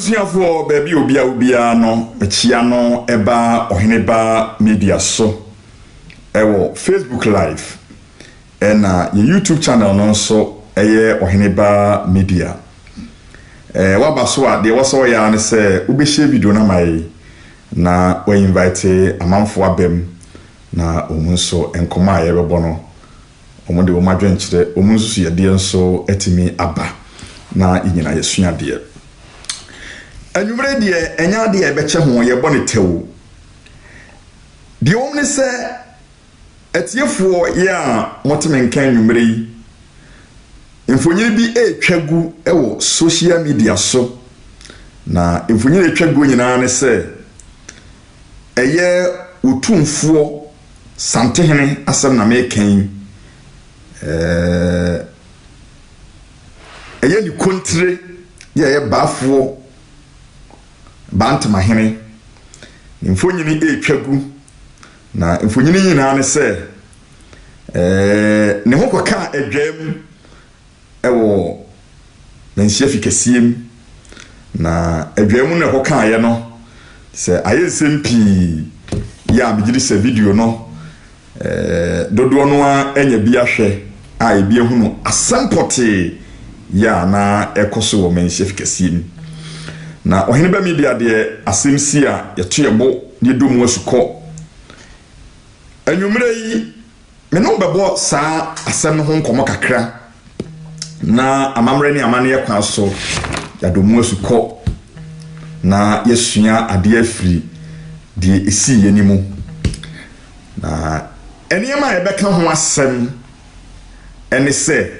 Abusuafo baby obia no mechia no eba oheneba media so ewo Facebook live na your YouTube channel no so eye oheneba media waba so a de woso ya ne se ubehye video na mai na we invite amanfo abem na omunso enkoma aye bebo no omode wo madwenkyere omunso so ye de nso etimi aba na inyina yesua de Anumre die enya de ebeche ho ye bone tewo de omne se etiefo ye a moteme kan anumre yi mfonyire bi etwagu ewo social media so na mfonyire etwagu nyina ne se eye otumfo santehene asem na mekan eye ni kontre ye bafo Bantama hene mfonyini etwagu na mfonyini nyina ne se ne ho kwaka adwam ewo menhia fikasiem na adwam ne ho kan ye no se ayesempi ya bigiri se video no dodo no a enya bi ahwe a ebi ehunu asampote ya na ekoso wo menhia fikasiem na oheneba media de asemsi a yetuebo ne domu asuko anwumre yi me no bebo saa asem ho nkomo kakra na amamre ne amane ye kwa so ya domu asuko na yesua ade afiri de esi yenimu na enema ebeka ho asem ene se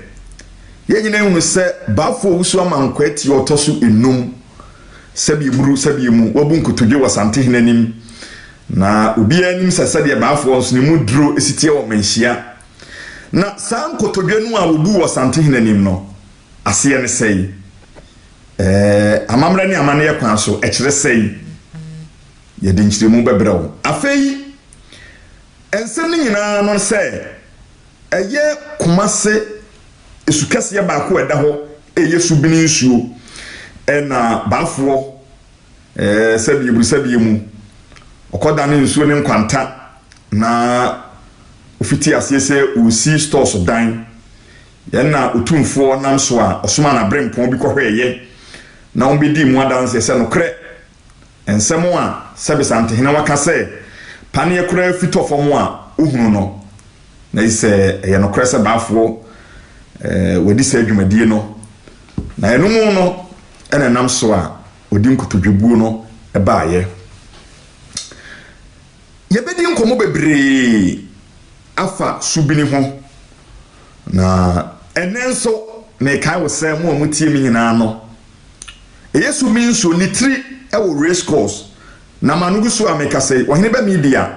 yenyina hunu se bafo wusu amankwati otoso enum sabi buru sabi mu wabun kutudwe wasante hinanim na obi anim sasade baafo onso ne mu duro esitie wo manhia na san kutudwe no a obu wasante hinanim no ase ne sei amamra ne amane ye kwan so ekire sei ye de nchire mu bebrɛw afei ense ne nyina no se eye kumase esukase ye baako eda ho eye subini nsuo ena bafo sabi mu okoda ne nsuo ne nkwanta na ofiti asese usi stores dan yana otumfo nam so a osoma na brempon bi kohweye na ombedi mu adanse se no kre ensemo a sabi sante hena waka se pane kura fitofo mu a ohunu no na ise ye no kre se bafo wadi se adwumadie no na enum no ena nam so a odi nkotodwebuo no ebaaye yebedi nkomo bebre afa subini ho na enenso me kai wo se mo amutie mi nyina no yesu mi nso ni tri ewo race course na manugu so ameka sei ohene ba media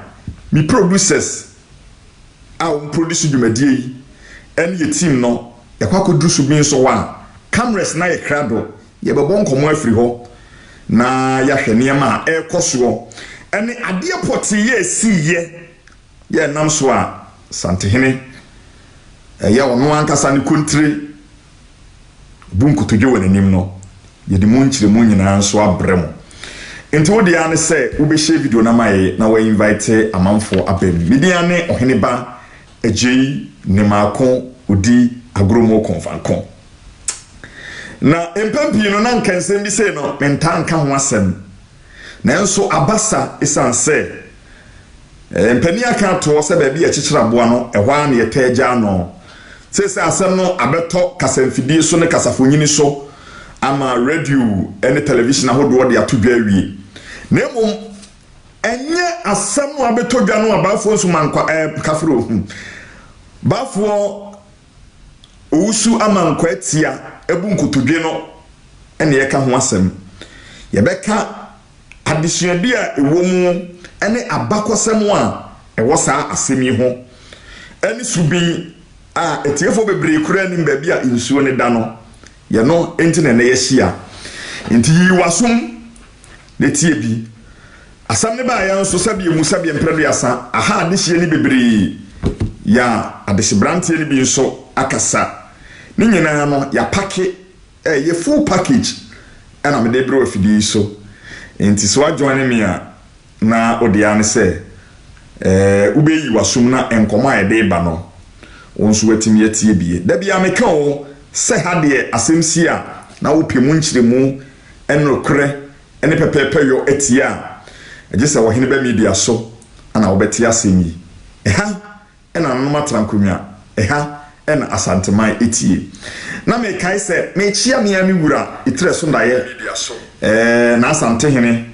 mi producers a produce dwumadie yi en ye team no yakwa kodru subini so wa cameras na ye krado ye bebo nkomo afiri ho na ya hwe niam ekoso ene ade poti ye siye ye nam so a santehene ye wono ankasa ne kontri bunkotodwe wananim no ye de monchire mo nyina nso abrem enti wo dia ne se wo be share video na mai na we invite amanfo abem media ne oheneba agei ne maako odi agromo konfankon na empampi no na nkansem bi se no mentanka ho asem na enso abasa isanse empani aka to se ba bi akyekyera boa no ehwa na yetagya no se asem no abeto kasamfidie so ne kasafonyini so ama radio ene television ahodo de atodwa awie na emom enye asem no abeto dwa no abafo so mankwa kafro bafo owusu amankwa tia ebunkotodwe no ene ye ka ho asem ye beka adesuade a ewo mu ene abakosem a ewo saa asemi ho ene subin a etiefo bebre kura nim ba bia nsuo ne da no ye no enti na ye hia enti yiwasum de tie bi asam ne ba ya nso sabi mu sabi empredo yasa aha adehie ni bebre ya adehibrantie ni bi nso akasa ni nyina no ya pack ye full package ana me de bro afidi so enti so adjoin me a na odia ne se ubeyi wasum na enkoma ede ba no wonso watimi atie bie da bia meka o se ha de asemsi a na wo pemu nkyiremu enokre ene pepepe yo etie a eje se wo hene ba media so ana wo beti asemi eha ena no matrankomia eha ena asanteman etie na me kai se me chia me ami wura itre so ndaye media so na asante hene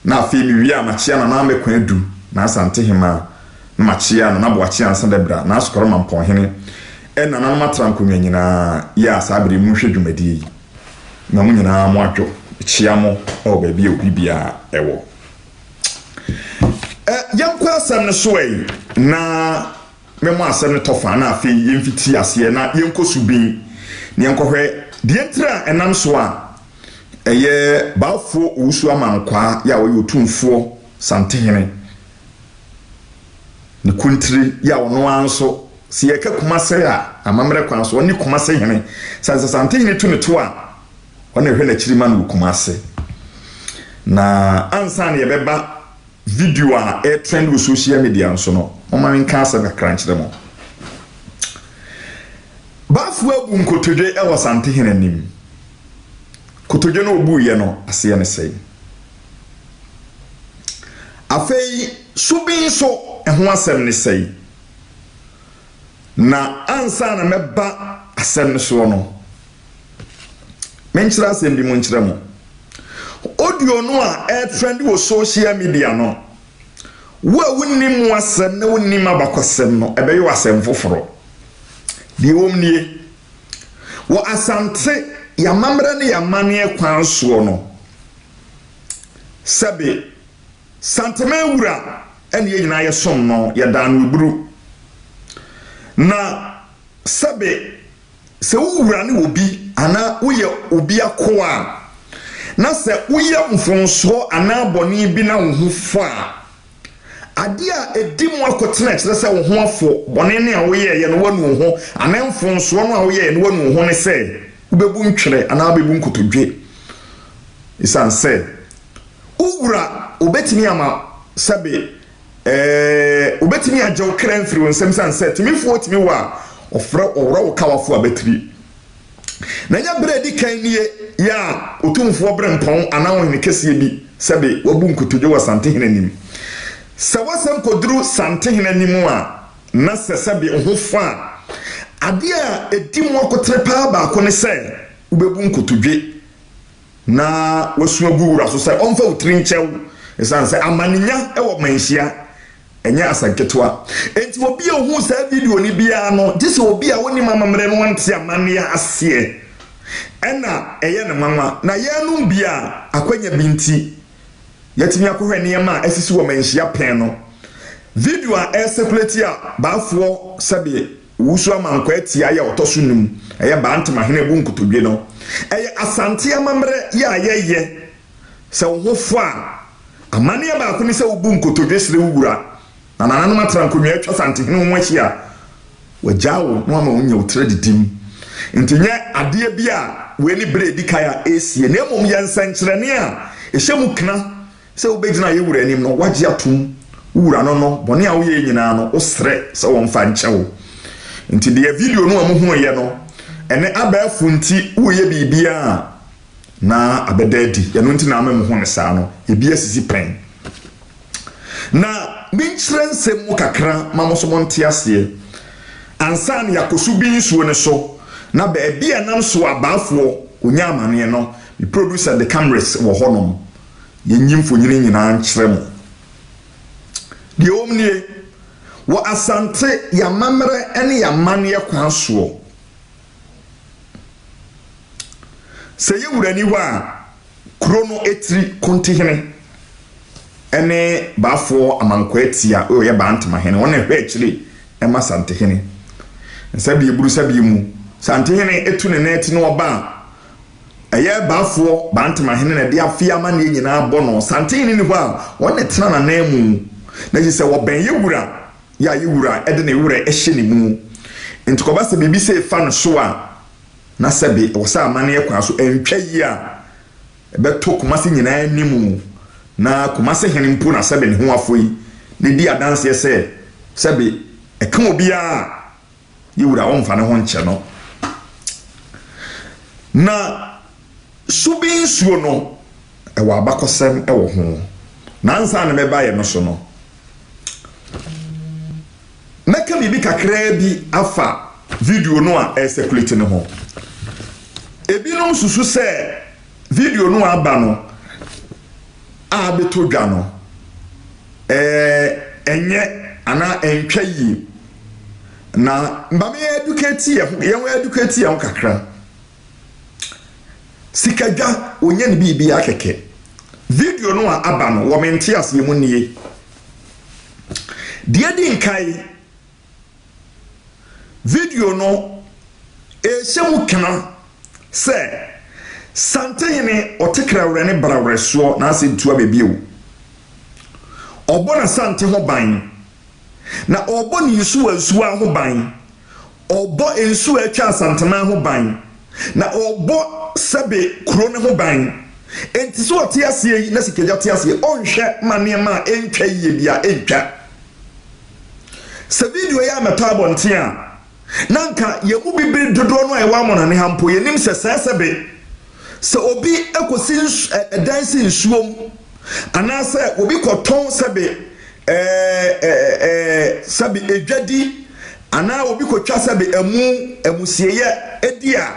na afi mi wi amachia na me kwan adu na asante hema na machia na boachia ansa debra na asokoro mampon hene ena na matrankomia nyina ya asabere mu hwe dwumadi na mu nyina mo adwo chia mo o ba bia obibia ewo yankwa asem ne so yi na memo asem ne tofa na afi yemfiti ase na yenkosubin ne yenkɔhwɛ die ntra enam so a eye baafo usu amankwa ya wo yotumfo santehene ne kuntiri ya wono anso si yeka kumase a amamre kwan so oni kumase hene santehene tu ne to a ona hwe na kirima no kumase na ansa ne yebeba video a trend with social media so no mama nka asa ka crunch dem bafu abu nkotodwe e wasante henanim kotodwe no obu ye no ase ne sei afei subin so ho asem ne sei na ansa na meba asem ne so no menchira asem bi mo nchira mo audio no a trend with social media no wo wunnim wasem na wunnim abakosem no ebeyo wasem foforo di womnie wo asante ya mamre ne ya mane kwan so no sabe santeme wura ene yina ye som no ya dan wuburu na sabe se wura ne obi ana wo ye obi akoa na se uye mfonso anaboni bi na wo ho fa ade a edimu akotena kire se wo ho afo bone ne a wo ye no wanu ho anamfonso no a wo ye no wanu ho ne se ubebu ntwere anabebu nkotodwe isan se uwura obetimi ama sabe obetimi ajo kran firi wonsem san se timifo timi wa ofra owra wo kawafo abetiri na nya bredi kan nie ya otumfo brempon anawo ne kese bi sabe wabu nkotodwe wa sante henanim sawasam kodru sante henanim a na sabe ho fa ade a edimu akotre pa ba ko ne se ubebu nkotodwe na wasu aguwura so se onfa utri nchew esan se amaninya e wo manhia enya asanketwa enti obi ohu sa video ni bia no dise obi a woni mamamre no wante amania ase ena eye ne mama na yanu bia akwanya binti yatimi akohwe ne ma asisi wo manhia pen no video a circulate a baafo sabe wusu amankwa atia ya otosunum eye bantama hene bu nkotodwe no eye asante amamre ya yeye se wo fa amania ba ko ni se obu nkotodwe sire wura na nanu matrankomia atwa sante hene wo ahia wajawo no ama wonya utredidim ntinya ade bia we ni bredi kaya esie na emom ye nsankyerene a ehyemu kna se obegina ye wura anim no wagye atum wura no no bone a wo ye nyina no osre se wo mfa nchewo nti de video no amuhu ye no ene abafu nti wo ye bibia na abedadi ye no nti na amamu ho ne saa no ebi asisi pen na minchrense mu kakra mamoso monte ase ansan yakosu bi nsuo ne so na ba bia nam so abaafo onya amane no the producer the cameras wo honom yenyimfo nyine nyina nkyerem de omnie wo asante ya mamre ene ya mane kwan so se ye wurani wa krono etri kontihene ene baafo amankwa etia o ye bantama hene wona hwe akire ema sante hene nsabi eburu sabi mu sante hene etu ne net no oba eye baafo bantama hene na dia afia ma ne nyina abono sante hene ni ho a wona tena na namu na ji se wo ben ye wura ya ye wura ede ne wura ehye ne mu ntikoba se bibi se fa no so a na sabi wo sa amane ekwa so entwa yi a beto Kumasi nyina animu na Kumasi hene mpo na sebe ne ho afoi ne di adanse sebe eka obi a yewura wonfa ne ho nche no na subi nsuo no ewa abakosem ewo ho na nsa na meba ye no so no meka bibi kakra bi afa video no a circulate ne ho ebi no susu se video no aba no a beto dwa no enye ana entwa yi na mba me educate ye kakra sikadwa onye ne bibi akeke video no aba no wo mente ase mu nie die di nkai video no ehemu kana se santehene otekra wrene brawreso na ase ntua bebiewu obona sante ho ban na obo ni yusu ansuwa ho ban obo ensu atwa asantema ho ban na obo sebe kuro ne ho ban enti so otiase yi na sikeja otiase onhwe manema entwa yie bia entwa se video ya metabo ntia nanka yemu bibiri dodo no ewa mo na ne hampo yenim se sebe se obi ekosi dansi nsuom anase obi koton sebe sabi edwadi ana obi kotwa sabi emusieye edia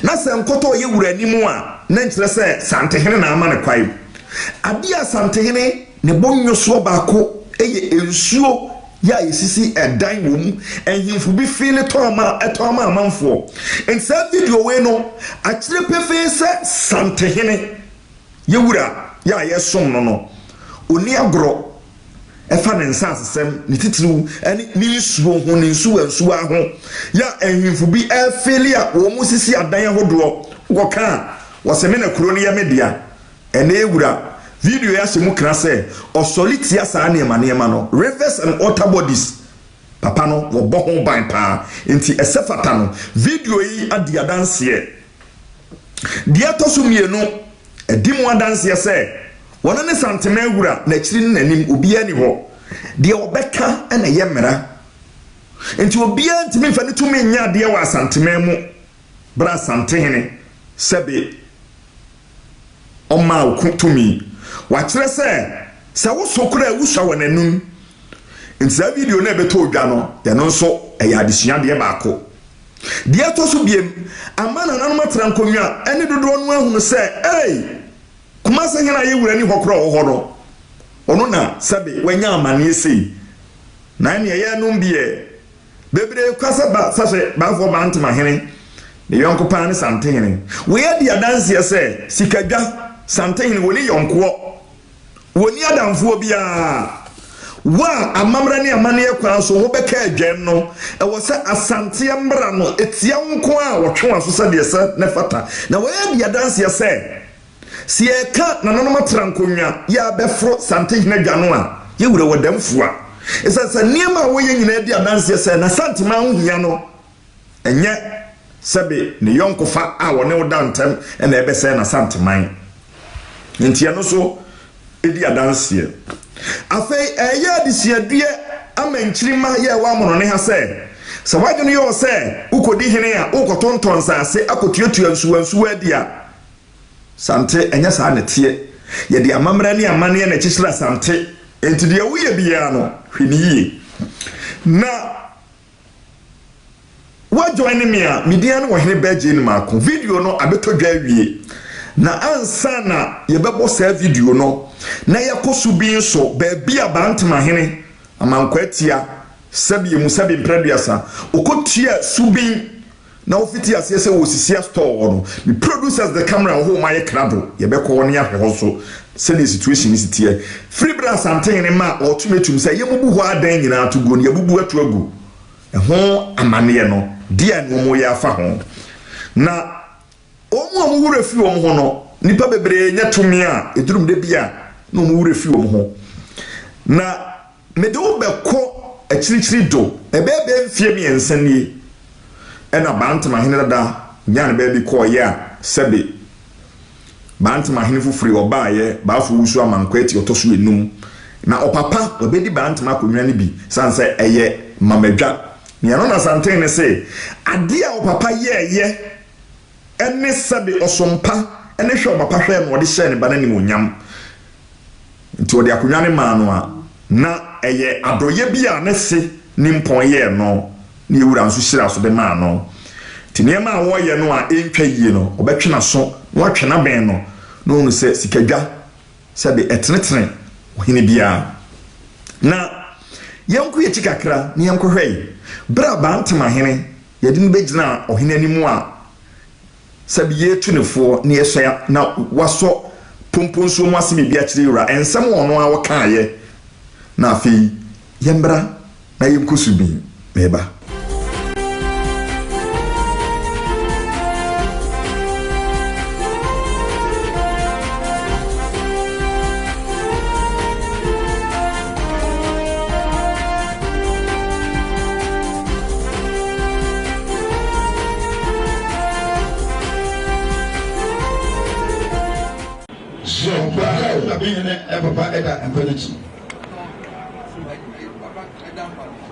na se nkoto ye wura nimu a na nkyere se santehene na ama ne kwai adia santehene ne bonnwoso baako eye ensuo ya yesisi edan wom ehimfu bi feel toma amanfo en sa video we no akyere pefe se santehene ye wura ya yesom no oni agro efa ne nsa asesem ne titiriw ani ni nsuo ho ne nsuo ho ya ehimfu bi efelia wo musisi adan hodo woka waseme na kuro ne ya media ene ewura video ya semu kra se osolitia sa na ema no rivers and water bodies papa no wo boho ban pa enti esefata no video yi adi adanse dia toso mienu edimu adanse se wona ne santema ewura na chiri nanim obia ni ho de obeka na yemra enti obia ntimi mfa ne tumi nya de wa santema mu bra santehene sebe oma okutumi wa kire se wo sokora ewusha wananum enti za video na beto odwa no de no so eya adesua de baako de atoso biem amana nanoma trankonwa ene dodo no ahunu se Kumasi hena ye wura ni hokro wo no ono na sabe wanya amane sei na ne ye no mbie bebre kwasa ba sase ba fo ba ntema hene ne yonko pa ne santehene we ye dia danse se sikadwa santehene woni yonko woni adamfo bia wa amamra ne amane kwa so wo beka adwan no e wo se asante mbra no etia nko a wo twe aso se de se ne fata na we ye dia danse se si eka na nanoma trankonwa ya befro santehene dwano a ye wura wadamfua esasa niema wo ye nyina di adanse se na santima ahia no enye sebe ne yonkofa a wo ne wodantem na ebese na santiman ntia no so edi adanse afei eye adisiadue amankyirima ye wa mono ne ha se wadweno yo se ukodi hene a ukotonton sase akotuatua nsuwansu adia sante enya sa ne tie ye de amamra ne amane na kyisira sante enti de wuye bia no hwiniye na wa join me a media no hene beje ni mako video no abeto dwa wie na ansa na ye bebo sa video no na yakosu bi nso ba bia bantama hene amankwatia sabi mu sabi mpraduasa okotia subin na ofiti asese wo sisia store no the producers the camera ho my krado ye be ko woni ahwe so se the situation is tie free brass anten ne ma otumetum se ye mubu ho adan nyina to go ne ye bubu atu agu ho amane no dia no mo ya fa ho na omu wura fi wo ho no nipa bebre nya tumi a edurum de bia no mu wura fi wo ho na medo be ko achirichiri do ebebe mfie mi ensanie ena bantama hene da nyane be bi ko ya sebe bantima hene fufure obaaye baafo wusu amankwati otoso enum na opapa obedi bantima akonwa ne bi sanse eye mamadwa ne no na santen ne se ade a opapa ye ene sabe osompa ene hwe opapa hwe no de hye ne banani monyam nti ode akonwa ne ma no a na eye adoye bia ne se ni mpon ye no ne ewura nso hyira so de ma no ti niema a wo ye no a entwa yie no obetwe na so wo atwe na ben no no onu se sikadwa se de etnetre ohine bia na yanku ye chikakra ne yanku hwei bra bantama hene ye de no begina ohine animu a se bi ye tunefo ne ye so na waso pomponso mu aseme bia kire yura ensem ono a wo kaaye na afi yembra na yemkosubi meba Papa Eda and Penalty.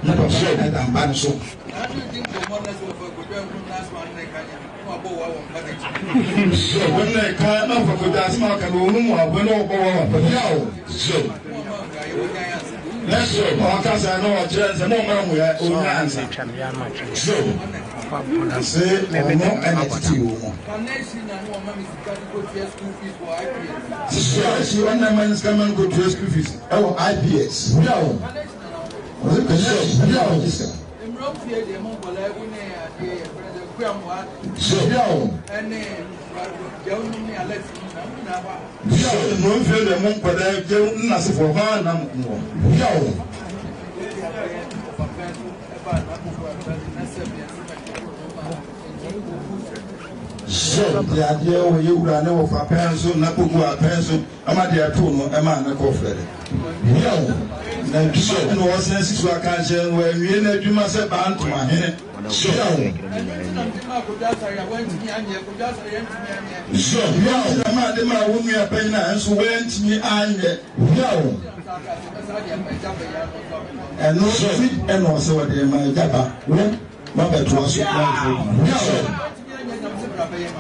Never said that I'm bad so. So when they can't know for that smoke and room or when all go on, but now, so. That's so, because I know a chance and no man will answer. So, I say, never know anything. So, she one man's coming go to school fees. Oh, IPS. No. So the idea when you run over pencil, Napuku pencil, Amadia Tuno, Amana Coffee. No, no sense to a cancer when we know you must have bound to my head. So, the man whom you are paying and so went to me and no. And no fit and also what they might have. Mother to us.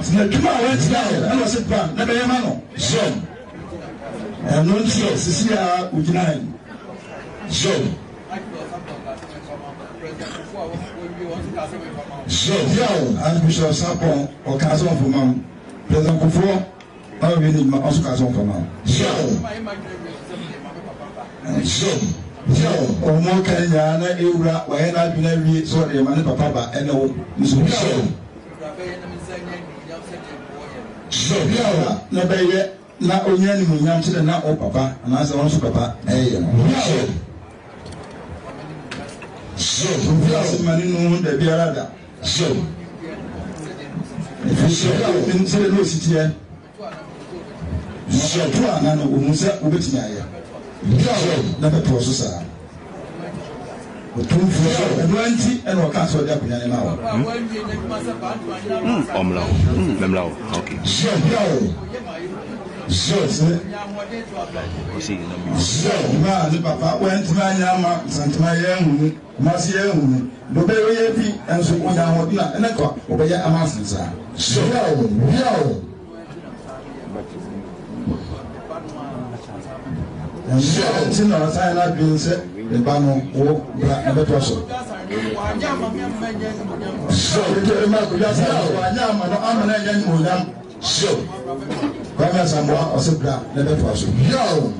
Tomorrow went down, and was a plan, never a man. So, and no Cecilia with 9. So, as Bishop Sapon or Castle for Mom, President Kufo, I really also Castle for Mom. So, or more Kenya, Ura, when I've been every sort of man, Papa, and no, so, never yet, not only young to the now, Papa, and as I also Papa, so, money no the Biarada. So, if you show up in the city, so, Tuana, Umusa, Ubitia, never processor. And what cancel the piano. Okay. So, man, Papa went to my Yama, Santa Young, Marcia, the baby, and so on. And I got obey a master. So, and so, I have been said, the Bano, black, and the person. So, so, Bama Samoa or Sabra, never was. Yo,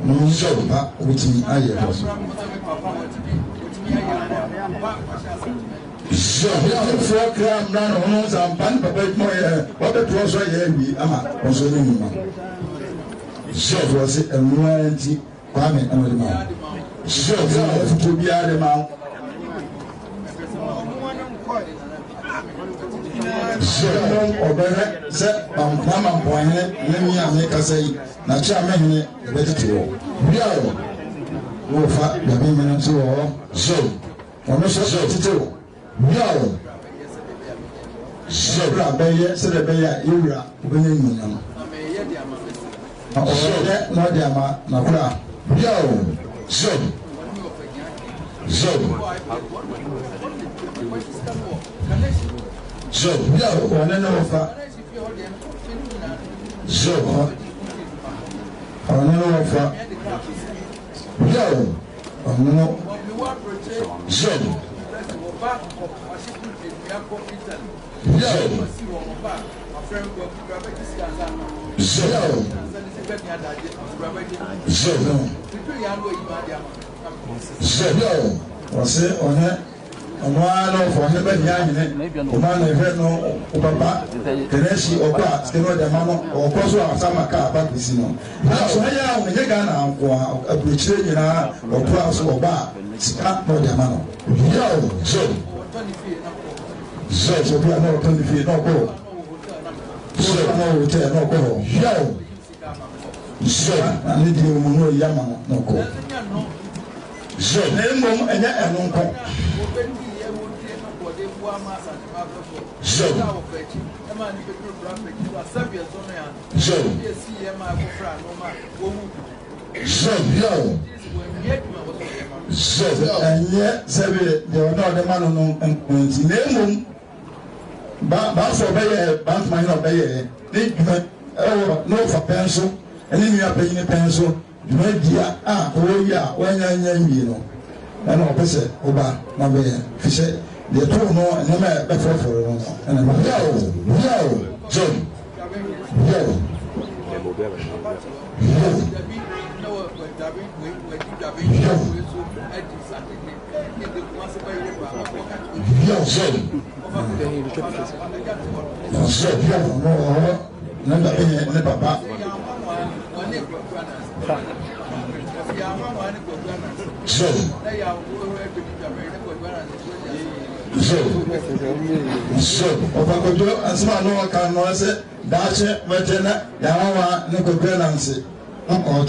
no, so, which me, I was. So, 4 gram run on some pan, but what it was right here, we are also in. So, was it a warranty? Kwame and the man. So, to be out of the mouth. So, Obere said, Pam point, let me make us say, Nachaman, better to all. No fat, the women to all. So, or no such to do. No. So, Rabaya said, Abaya, Ura, winning. No diama na kula. Yo. So. So, yo, wana na wafa. So. Wana na wafa. Yo. Wana. So. Yo. So, você, olha, no for never young, Oman, no, Papa, Teneshi, or Pat, Steno de Mamo, or Coso, or Samaka, Papisino. So, I am a Ghana, or a Brichina, or Claus, or Bar, Scott, no Diamano. Yo, so, we are not 20 feet, no go. So, no hotel, no go. Yo, so, I need you, no Yaman, no go. So, name and yet uncle. So, yo. So, and yet, Sabi, there were not the man and name but for Bayer, Bank Mine of Bayer, no for pencil, and then you are paying a pencil. Media, oh yeah, when you know, and opposite, Oba, Nabe, Fisher, the two more and never better for a and I'm yo, John, So, Opakojo, and small no can know it, Dache, Vetena, Yamawa, Nico Grenancy, or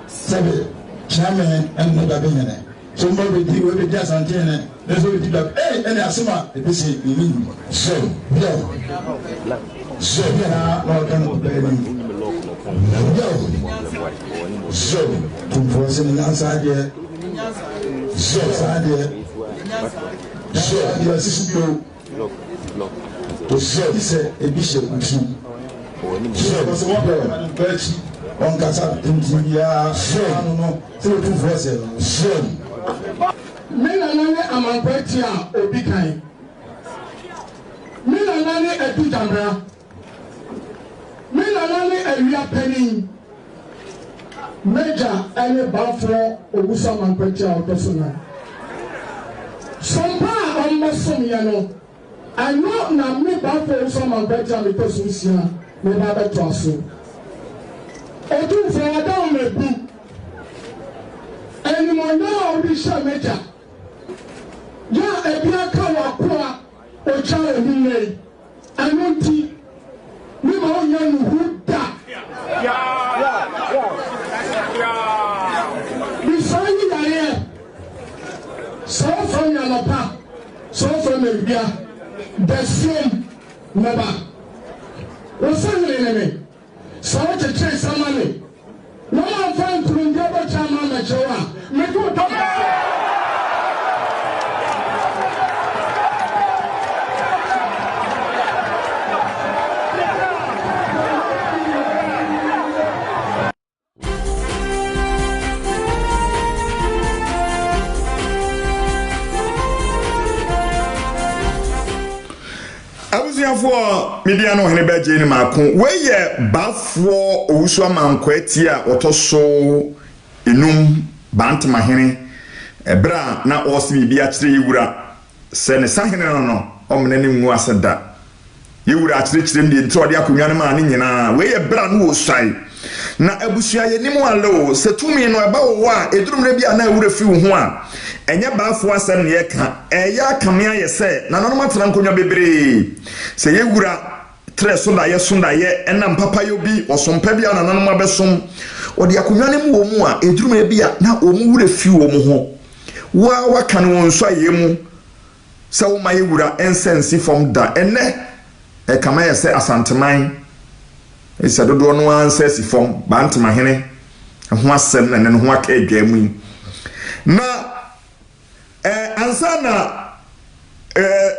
Sabi, Chairman, and no Dabine. Somebody will be just antenna, there's what we did up, eh, and Asuma, if you see, you mean. So, yo, so, no can obey. So, to force an answer here. So, so, your sister to say a bishop. So, was one birch on Casa India. So, to force it. So, Menanani among Bertia or Bikai. Menanani a Dujambra. Menanani a real penny. Major any Balfour or Busam Bertia or Persona. Some part almost some yano. I know now me Balfour some Bertia because we see me Baba Trasso. I do for a down a book. And more now we shall major. Ya a black cow or child in I want tea. We all young who die. Before you are here, so from your lapa, so from India, the same never. What's the enemy? So to chase some money. No one found to endeavor Chama Machoa. Make you talk. For media no hene beje ni makon we ye bafo owusu amankwa atia otoso enum bantama hene ebra na osimi bia kire yiwura se ne sahene no omne ne nwu aseda yiwura kire ndi nti ode akonwa ne ma ne nyina we ye bra no osai na abusua ye nimu alo se tumi no eba wo a edurumre bia na ewura fi wo ho a enye baafo asem ne yeka eya kamea ye se na no matran konwa bebre se ye wura tre so da ye enam papa yo bi osompa bia na no mabesom odi akonwa ne mu wo mu a edurumre bia na omu wura fi wo mu ho wa kan won so ayemu se wo ma ye wura ensensi from da ene e kama ye se asanteman Esa dodo no answer si form bantama hene ho asem na ne ho aka adwamu na ansa na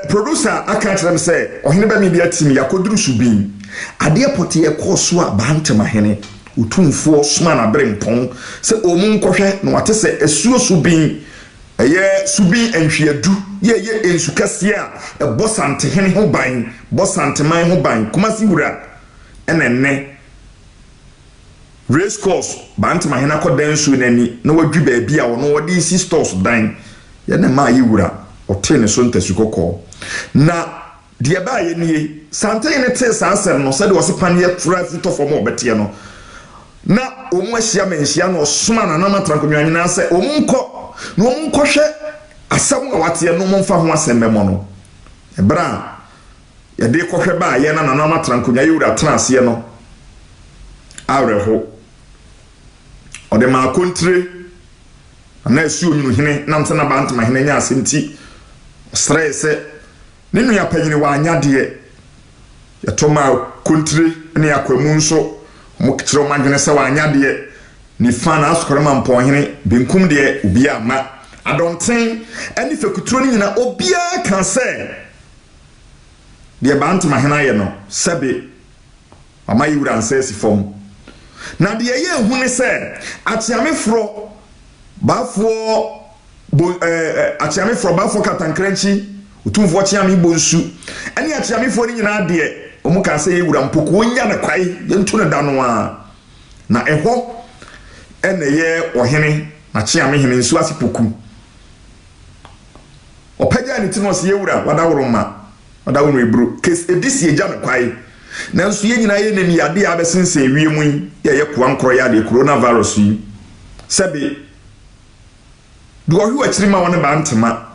producer aka kyerem say ohene ba media team yakoduru subin ade pote ye koso a bantama hene utumfo suma na brempon se omun kohwe na wate se esuo subin eye subin enhweadu ye ensu kase a bosante hene ho ban bosante man ho ban kumasi wura enenne race course bantama hena kodan su nani na wadwi baabi a wono wodi si stores dan ye na ma yiwura otene so ntasu kokko na de ba ye nie santan ne te sansem no se de wosipan ye traffic to form obete no na omu ahia menhia no soma na na trankonwa nyina se omunko na omunko hwe asam a wate no momfa ho asem mo no ebra ye de kohwe ba ye na na trankonwa yiwura transe no awreho ode ma kontre na esu onyunu hene nam se na bantama hene nya asenti stress ninu ya panyini wa anyade ya toma kontre ne akwamu nso mo kitiro madwene se wa anyade ni fan askorema mpo hene benkum de obi ama adonten ani fekuturo ni nyina obia kan se de bantama hene ye no sebe amayi wura ansesi fom na de ye hu ne se atiamefro bafo atiamefro bafo katankranchi utumfo chiami bonsu ani atiamefo ni nyina de omuka se ye wura mpoko onya na kwai ye ntu ne dano a na eho ene ye ohene na chiami hene nsu asipoku opaja ni tino se ye wura wadawroma wadawru ebru case edisi eja na kwai nanso ye nyina ye nani ade abesense wiemu ye kwankro ya de coronavirus yi sebe do ohwe achirima wona bantama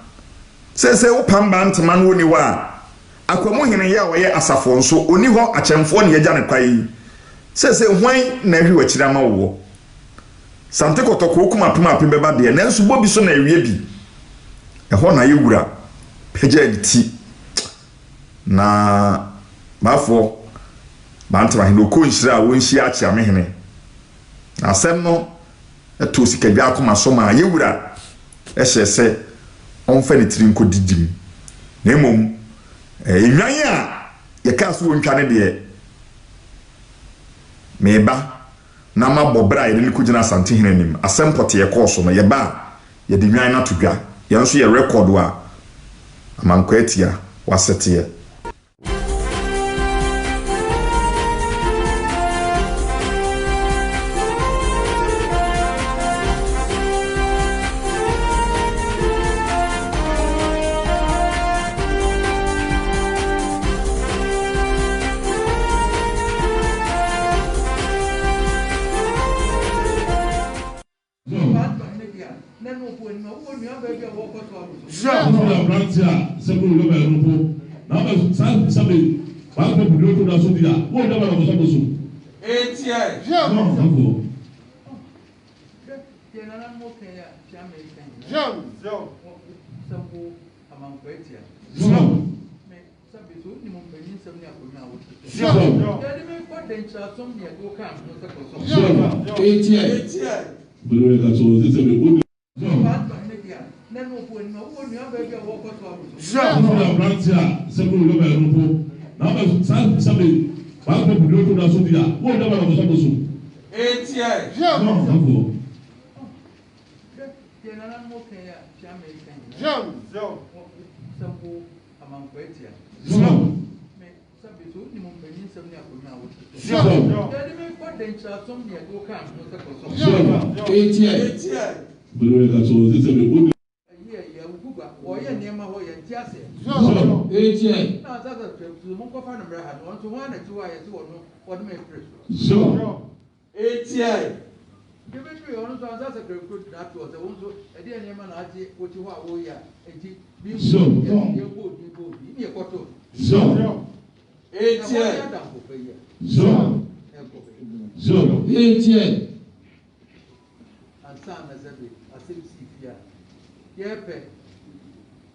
sese wo pam bantama no ni wa akwamu hene ya wo ye asafo nso oni ho achemfo ne yagya ne kwai sese hwan na hwe achirama wo sante kotoko kuma pema pembe ba de nanso bobi so na ewie bi eho na ye wura peja editi na bafo bantama hene ko nshira wo nshi achi amehene asem no eto sikadwa akoma so ma ye wura ehye onfa ne tiri nko didim na emom enwan a ye ka so wontwa ne de meba na mabobra ye ne kugina asante hene nim asempote ye koso no ye ba ye de nwan na todwa ye nso ye record wa amanko atia wasete ye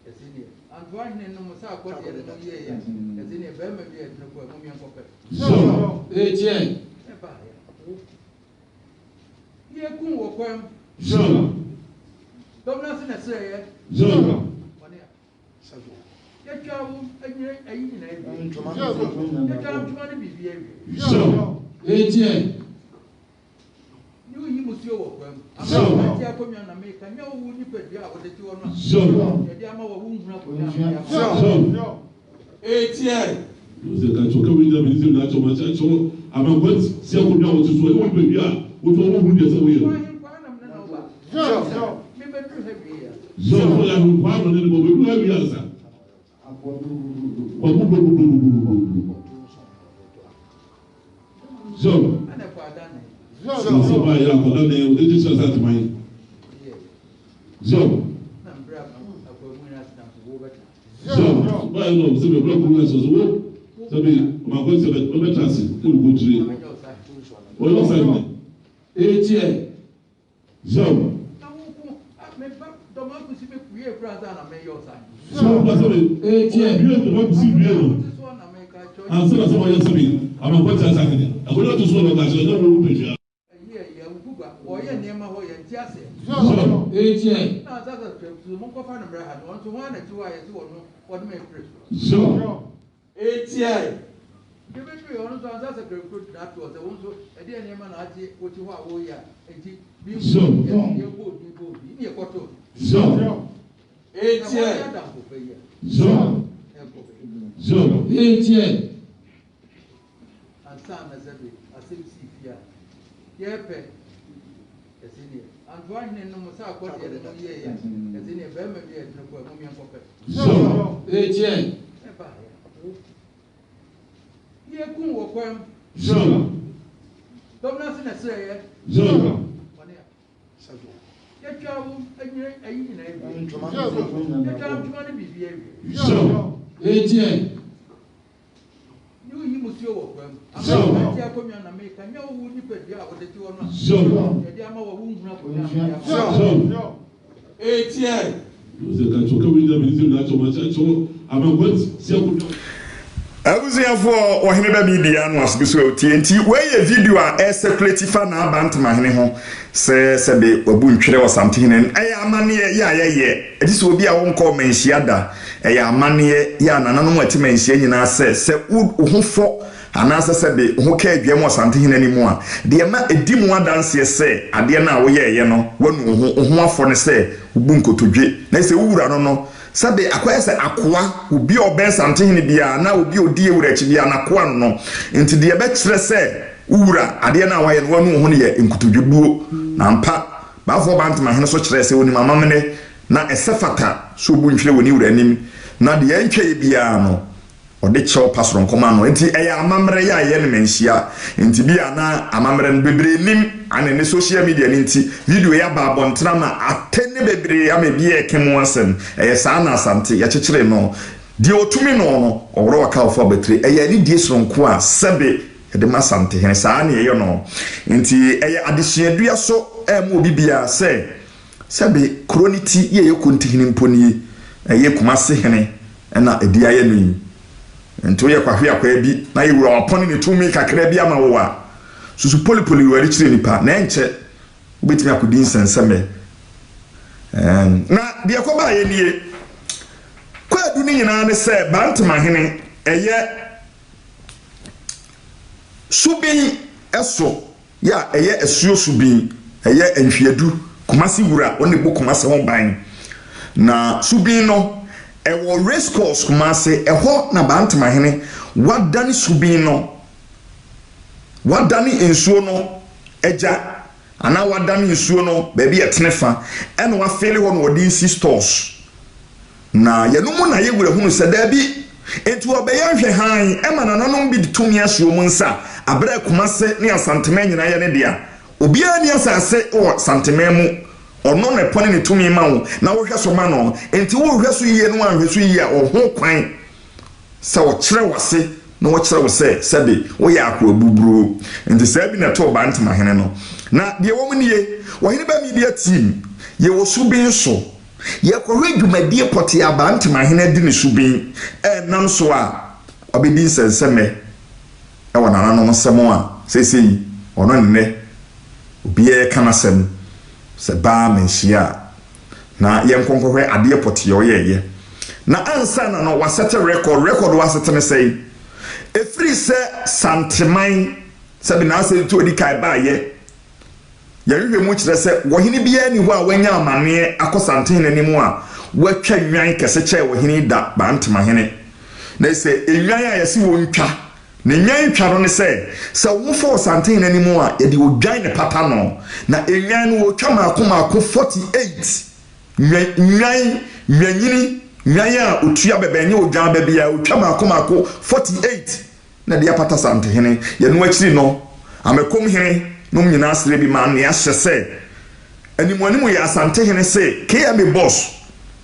esini antoa hene no mo sa akɔde no ye ya esini be ma bi etno ko mo mian kopɛ so etie e ba ya ye kun wo kwam so domna se na se ye so woni ya sago ye twawo anyire ayi nyina e ntoma ye twawo ntoma ne bibi e so etie you yi musio wo kwam ama ti akomia na me kan ya wo ni pedi a wo de ti wo no so ye di ama wo hunhuna ko na so etie você tá chocando ainda bem dizer na chama chacho ama quando se eu não outro sou eu bebia o teu mundo dessa so vez me be tu heavy ya so olha no quadro dele vou beber a viaça so ana kwa dane você vai lá quando né o deixa só tá mãe so na mbra akwa mu na stand wo beta so vai não você me procura só so sabe uma coisa você vai trazer ele continua ama jo sa olha sabe etie so na wo ko me ba do ma ku si me kuye kura za na me yo sa so você vê etie bien de vai possível bien so na me ka cho ansana sọ wọ́n yẹ sẹ́mi àwọn akọ́ tí a sá kìíní àkọ́jọ́ tó sọ lọ́ta ṣe ẹjọ́ ló ń pèsè. ye ugugba wo ye nema ho ye ti ase so etie na za za tu mo ko fa na mbra ha no so ho na ti wa ye ti wo no wo de me fresh so etie Debetri on so answer secretary that was the one so e dey nema na ati o ti ho awo ya enti bi So. ye go ni ekoto so etie so so etie ansa na zabe asem si fia ye pe esini antoa hene no mo sa akɔde no ye ya esini be ma bi etno ko mo mian kopɛ so etie e ba ya ye kun wo kwam so domna se na se ye so woni ya sago ye twawo anyire ayi nyina e ntoma ye twawo ntoma ne bibi e so etie you yi musio wo kwam ama ti akomia na me kan ya wo ni pedi a wo de ti wo no so ye di ama wo hunhuna ko na so etie você tá chocando ainda bem dizer na chama chacho ama quando se eu não abusuafoɔ ɔhene ba mi di ano asbi so tie nti wɔyɛ video a circulate fa na abantama hene ho sɛ be wabu ntwere wɔ samtehene ɛyɛ amaneɛ yɛ ayɛyɛ ɛdi sɛ obi a wɔnkɔ manhyia da ɛyɛ amaneɛ yɛ anananom ati manhyia nyinaa sɛ wo ho fɔ anaasɛ sɛ be ho ka adwam wɔ samtehene anim a deɛ ma edi mu adanseɛ sɛ adeɛ no a woyɛɛyɛ no wanu ho afɔ ne sɛ wobu nkotodwe na sɛ wowura no sabe akwai se akoa obi oben samtehene bia na obi odi ewurachi bia na akoa no nti de be kire se wura ade na waye no wanu ho ne ye nkutudwebuo na mpa baafo bantama hene so kire se woni mamamene na esefata so bu ntwere woni wura anim na de yantwe bia no ode chew pasoro nkoma no nti eya amamre ya ye ne menhia nti bia na amamre no bebre nim ane ne social media ni nti video ya ba bontena ma atene bebre ya me bia kemu asem eye saa na asante ya kyekere no de otumi no owro waka ofo betre eye ni die soronko a sebe de masante hen saa ne ye no nti eye adesuadua so mu obi bia se sebe kroniti ye kontihini mponi eye kumase hene na edi aye no nto ye kwahwe akwa bi na yewura opone ne tumi kakra bi ama wo a susu polipoli wari kire nipa na enche obetimi akodi nsenseme na de akoba ye nie kwadu ni nyina ne se bantama hene eye subin eso ya eye esuo subin eye enhweadu kumasi wura one bo kumase ho ban na subin no ewo race course kumase eho na bantama hene wadani subin no wadani ensuo no eja ana wadani ensuo no baby etenefa ene wa fele ho no wodi stores na yenumu na yewura hunu se da bi enti obeya hwe han ema nananom bi tumi asuo mu nsa abra kumase ne asantema nyina ye ne dia obi ani asase o santema mu ono ne pone ne tumi ma wo na wo hwe so ma no enti wo hwe so yie no anhwe so yie a ho kwan se wo kire wase na wo kire wo se sebe wo ya akro buburu enti se bi na to bantama hene no na de wo mu nie wo hene ba media team ye wo subin so ye kɔhwe dwumadie pɔte abantima hene di ne subin nam so a obedi senseme ɛwɔ nananom nsɛm a sesei ɔno nne obiye kanasɛm sɛ baa menhyia na yɛnkonkɔhwɛ adeɛ pɔte ɔyɛyɛ na ansa na no wasete record wasete ne sɛ efiri sɛ santeman sɛ bi na asɛ to odi kai ba yɛ yɛhwehwɛ mu kyerɛ sɛ wɔhene biara ni hɔ a wanya amanneɛ akɔsanten n'anim a watwa nwan kɛse kyɛ wɔhene da bantema hene na sɛ enwan a yɛsi wɔ ntwa ne nwan twa no ne sɛ wo fo santen n'anim a yɛde odwan ne papa no na enwan no wɔtwa maako 48 nwan a otua bɛbɛnye odwan bɛbia otwa maako 48 na de apata santen hene yɛno akyiri no amekom hene nom nyina sere bi ma ne ahyɛ sɛ animuanimu yɛ asante hene sɛ KM boss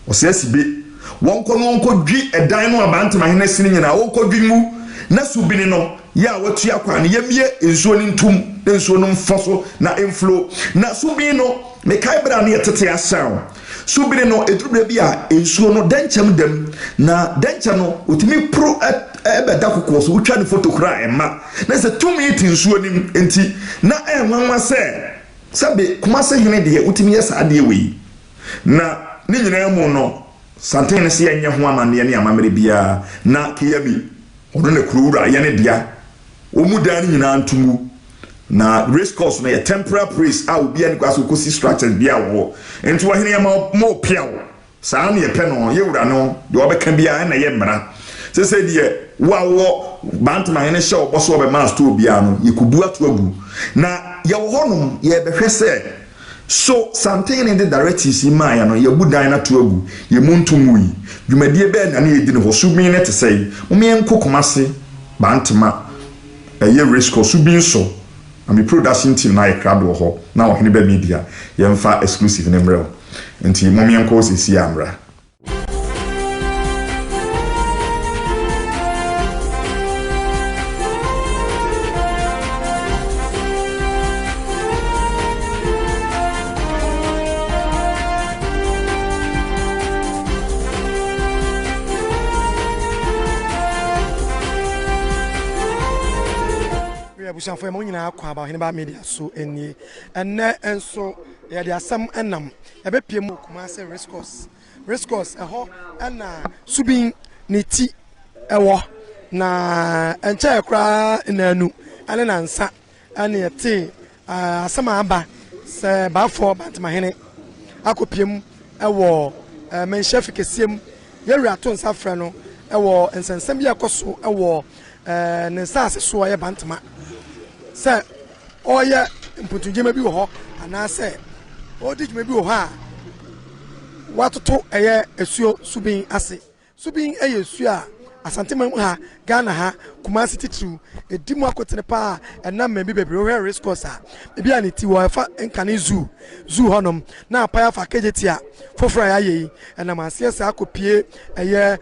ɔsɛsibe wɔnkɔ dwi ɛdan no abantema hene sini nyina wɔnkɔ dwi mu na subini no ya watua kwa ne yamie ensuo ni ntum ensuo no mfaso na inflow na subini no me kai bra ne yetete asaw subini no edurubra bi a ensuo no dankyam dam na dankyam no otimi pro ebeda kokko so wotwa ne photograph ema na se 2 minutes ensuo nim enti na enwanwa se sabe kuma se hene de otimi yesa ade we na ne nyina mu no santen ne se yenye ho amane ne amamere bia na kiyami ono ne kurura yene dia omudan nyina ntumu na race course no ye temporary praise a obi ani kwaso kosi structures bia wo enti wo hene ma mo piawo saa ne ye pe no ye wura no de obeka bia na ye mmara se de wo bantama hene hye oboso obe master obia no ye kubu atu agu na ye wo honum ye behwe se so something in the directives in my no ye budan na to agu ye muntumu yi dwumadie be na ne ye di ne ho subin ne te sei mo me enkokomase bantama ye risk or subin so ami production team na ye krado ho na wo hene be media ye mfa exclusive ne mrel enti mo me enko sisi amra for mo nyina akwa ba hene ba media so eni enne enso ye de asam enam e be pie mu kuma se race course eho na subin ne ti ewo na encha ekra nanu ane na nsa ane yete asam aba se ba for bantama hene akopiem ewo menchef kesiem ye rato nsa fra no ewo ensensem bi akoso ewo ne nsa ase so ye bantama se oye mputunjema bi wo ho anase odijuma bi wo ha watoto eye esuo subin ase subin eye esuo a asantema ha Ghana ha Kumasi titru edimu akotene pa enam bi bebre wo race course a bi aniti wo fa nkane zoo honom na apaya fa kejetia foforo ya yi enam asiese akopie eye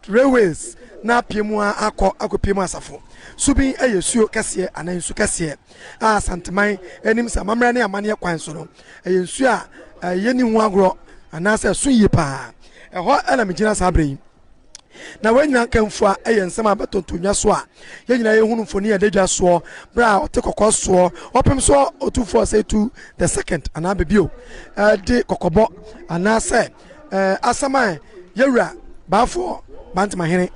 railways na piemu akopie asafo subin eyesuo kese anansu kese a santeman enim sa mamra ne amane kwan so no eyensu a yeni hu agro anase so yi pa eho ana migina sabre na wanyina kanfua eyensem abatontonnwa so a yenyina yehunu mfoni adadwa so bra otekokko so opem so otufo say to the second ana bebio de kokobo anase asama yewura bafo bantama hene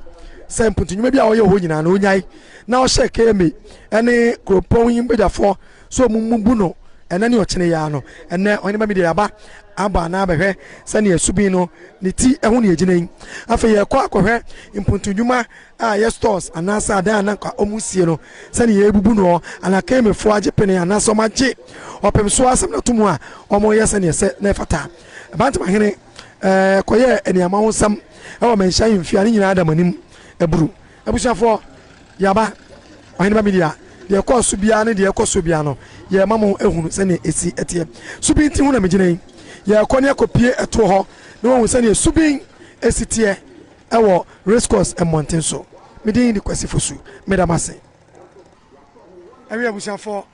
se mpuntunwuma bia wo ye ho nyina na onyai na o hye keme ene kropon yimbedafo so mumbu no ene ne ochene ya no ene oni ma media aba na behwe se ne asubin no ne ti eho ne agina afa ye kwa akohwe mpuntunwuma a ye stores anasa adan na kwa omusie no se ne ye ebubu no ana keme fo agepene anasa omagye opem so asem na tumu a omo ye se ne se na fata bantama hene koye eni ama honsam e menhya yimfia ne nyina adamanim eburu abushafo yaba ohene ba media de ekoso bia ne de ekoso bia no ye mamo ehunu se ne esi etie subin ti hu na megine ye ekone akopie eto ho ne won se ne subin esitie ewo race course emonten so medin di kwasifosu medamase awi abushafo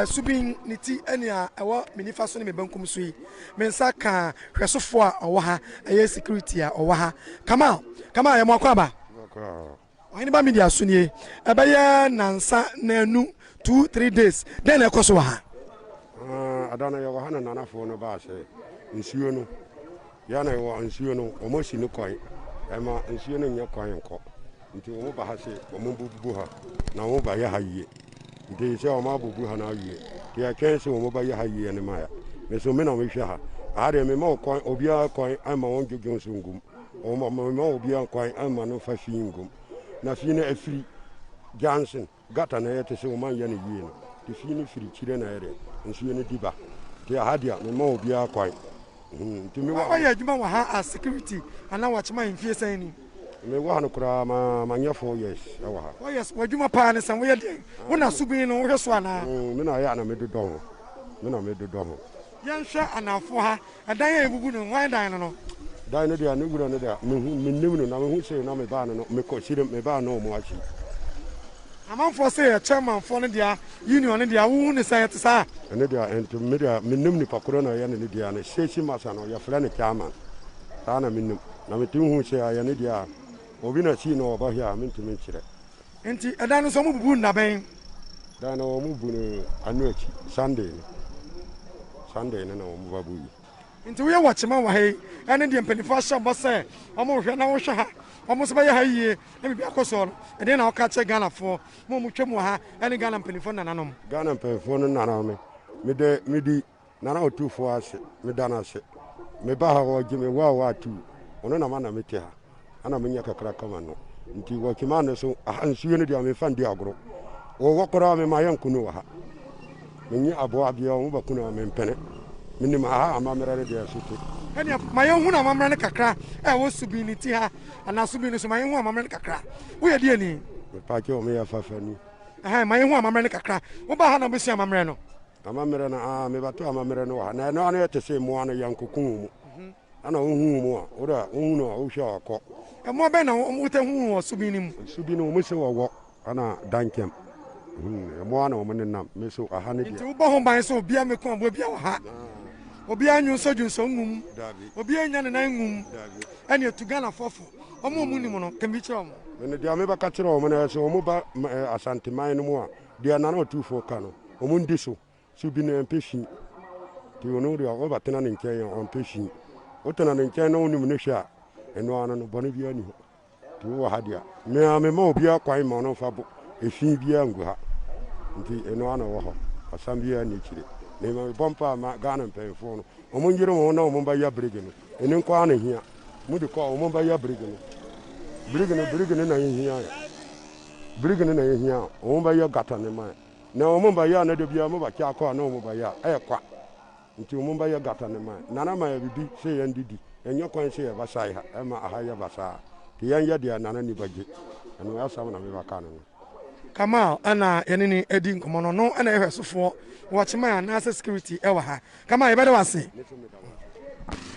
subin niti enia ewo minifa so ne mebankum so yi mensa ka hwesofo a owo ha eye security a owo ha kama ye mwakwa aba ohini ba media so nie ebeye nansa nanu 2-3 days then ekoso ha adana yo hana nanafo no ba se nsuo no ya na yo nsuo no omosi no kwan ema nsuo no nya kwan nko nti omo ba ha se omo bubu ha na omo ba ya ha yie nti se omo bubu ha na yie ti ya twen se omo ba ya ha yie ne ma ya me so me na me hwe ha ade me ma kwan obia kwan ama won jojo so ngum omo ma obia kwan ama no fa fi ngum na fi na afiri Johnson gata na yete se omo ya ne yie no ti fi ni firi kire na yere nsuo ne diba ti ahadia me ma obia kwan nti me wa ya juma wa ha as security ana wa chima infie san ni me wa no kura ma nya 4 years wa ha 4 years wa juma pa ne san wo ye de wona subin no hwe so ana me na ya na me do ho me na me do ho yan hwe anafo ha adan ya ebubu no wan dan no dan no dia no gura no dia me nim no na me hu se na me ba no me ko sire me ba no mo achi amanfo se chairman fo no dia union no dia wo ne san te sa ene dia ento me dia me nim ni pakoro na ya ne dia ne sheshi masa no ya fra ne chairman ta na me nim na me tin hu se ya ne dia obi na chi no oba hia me ntimi kire enti edan no so mu bubu na ben dan no mu bu no anu achi Sunday ne na mu babu yi enti wo ye watchman wa he ene dia mpanifa sha bo se omo hwe na wo hwe ha omo so ba ye ha yie e bi akoso no ede na oka che Ghana fo mo twemu ha ene Ghana mpanifo nananom Ghana mpanifo no nananom me di nana otufo ase me dana ase me ba ha wo gime wa tu ono na mana mete ha ana menya kakra kama no nti wo kima no so ansuo no dia me fa ndi agoro wo wokora me ma yankunu wa ha menyi abo abia wo ba kuna me mpene minim ha amamera ne dia sote ene ma hu na amamera ne kakra wo subiniti ha ana subini so ma hu amamera ne kakra wo ye die ni me pa ke o me ya fafani ma hu amamera ne kakra wo ba ha na besi amamera no amamera na me ba to amamera no ha na no ana yete se mo ana yankokun mu ana wo hu mu a wo da wo hu no wo hwa akọ mo be na wo te hu wo subini mu subini mo se wo ana dankem mo ana wo me nam me so aha ne dia nti wo ba ho ban so bia me ko bo bia wo ha obi anyu so junso ngum obi anya ne nan ngum ene tu Ghana fofo omo mu ni mo no kemi kire omo me dia me ba ka kire omo na so omo ba asanteman no mu a dia na na otufo ka no omo ndi so bi na empehwi ti ono dia o ba tena ne nken on pehwi o tena ne nken no ni mu ne hwa eno ana no bone bia ni ho ti wo ha dia me ma obi akwan ma no fa bo efi bia ngu ha nti eno ana wo ho asam bia ni kire ne ma bompa ma Ghana mpefo no omo njire mo na omo ba ya brigade no eni kwa na hia mu de kwa omo ba ya brigade na hia brigade na hia omo ba ya gata ne ma na omo ba ya na de bia mo ba kya kwa na omo ba ya kwa nti omo ba ya gata ne ma nana ma ya bibi se ya ndidi enyo kwan se ya ba sai ha ma aha ya ba sa ti yan ya dia nana ni baje eno ya sam na me ba ka no Kamal ana yenini edi nkomono no ana ehwesofo watchman na security ewa ha Kamal ye bede wase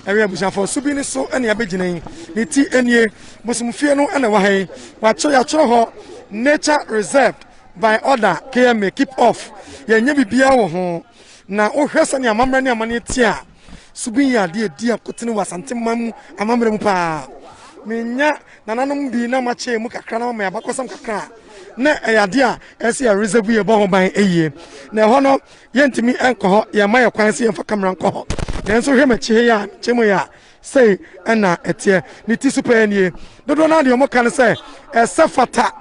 ewe abushafo subini so ana abeginan ni ti enie bosumfie no ana wa hai wacho ya choro ho nature reserved by order KMA keep off yenye bibia wo ho na ohwesa ne amamra ne amane ti a subin ya de edi akotene wasantemam amamra mu pa menya nananom bi na mache mu kakra na ma ya bakosam kakra na eyade a ese ya reserve ye bo ho ban eye na ho no yentimi enko ho ye ma ye kwan se ye fa camera enko ho nenso hwe machi ya chemu ya sei na etie ni ti super enie dodo na de mo kan se esefata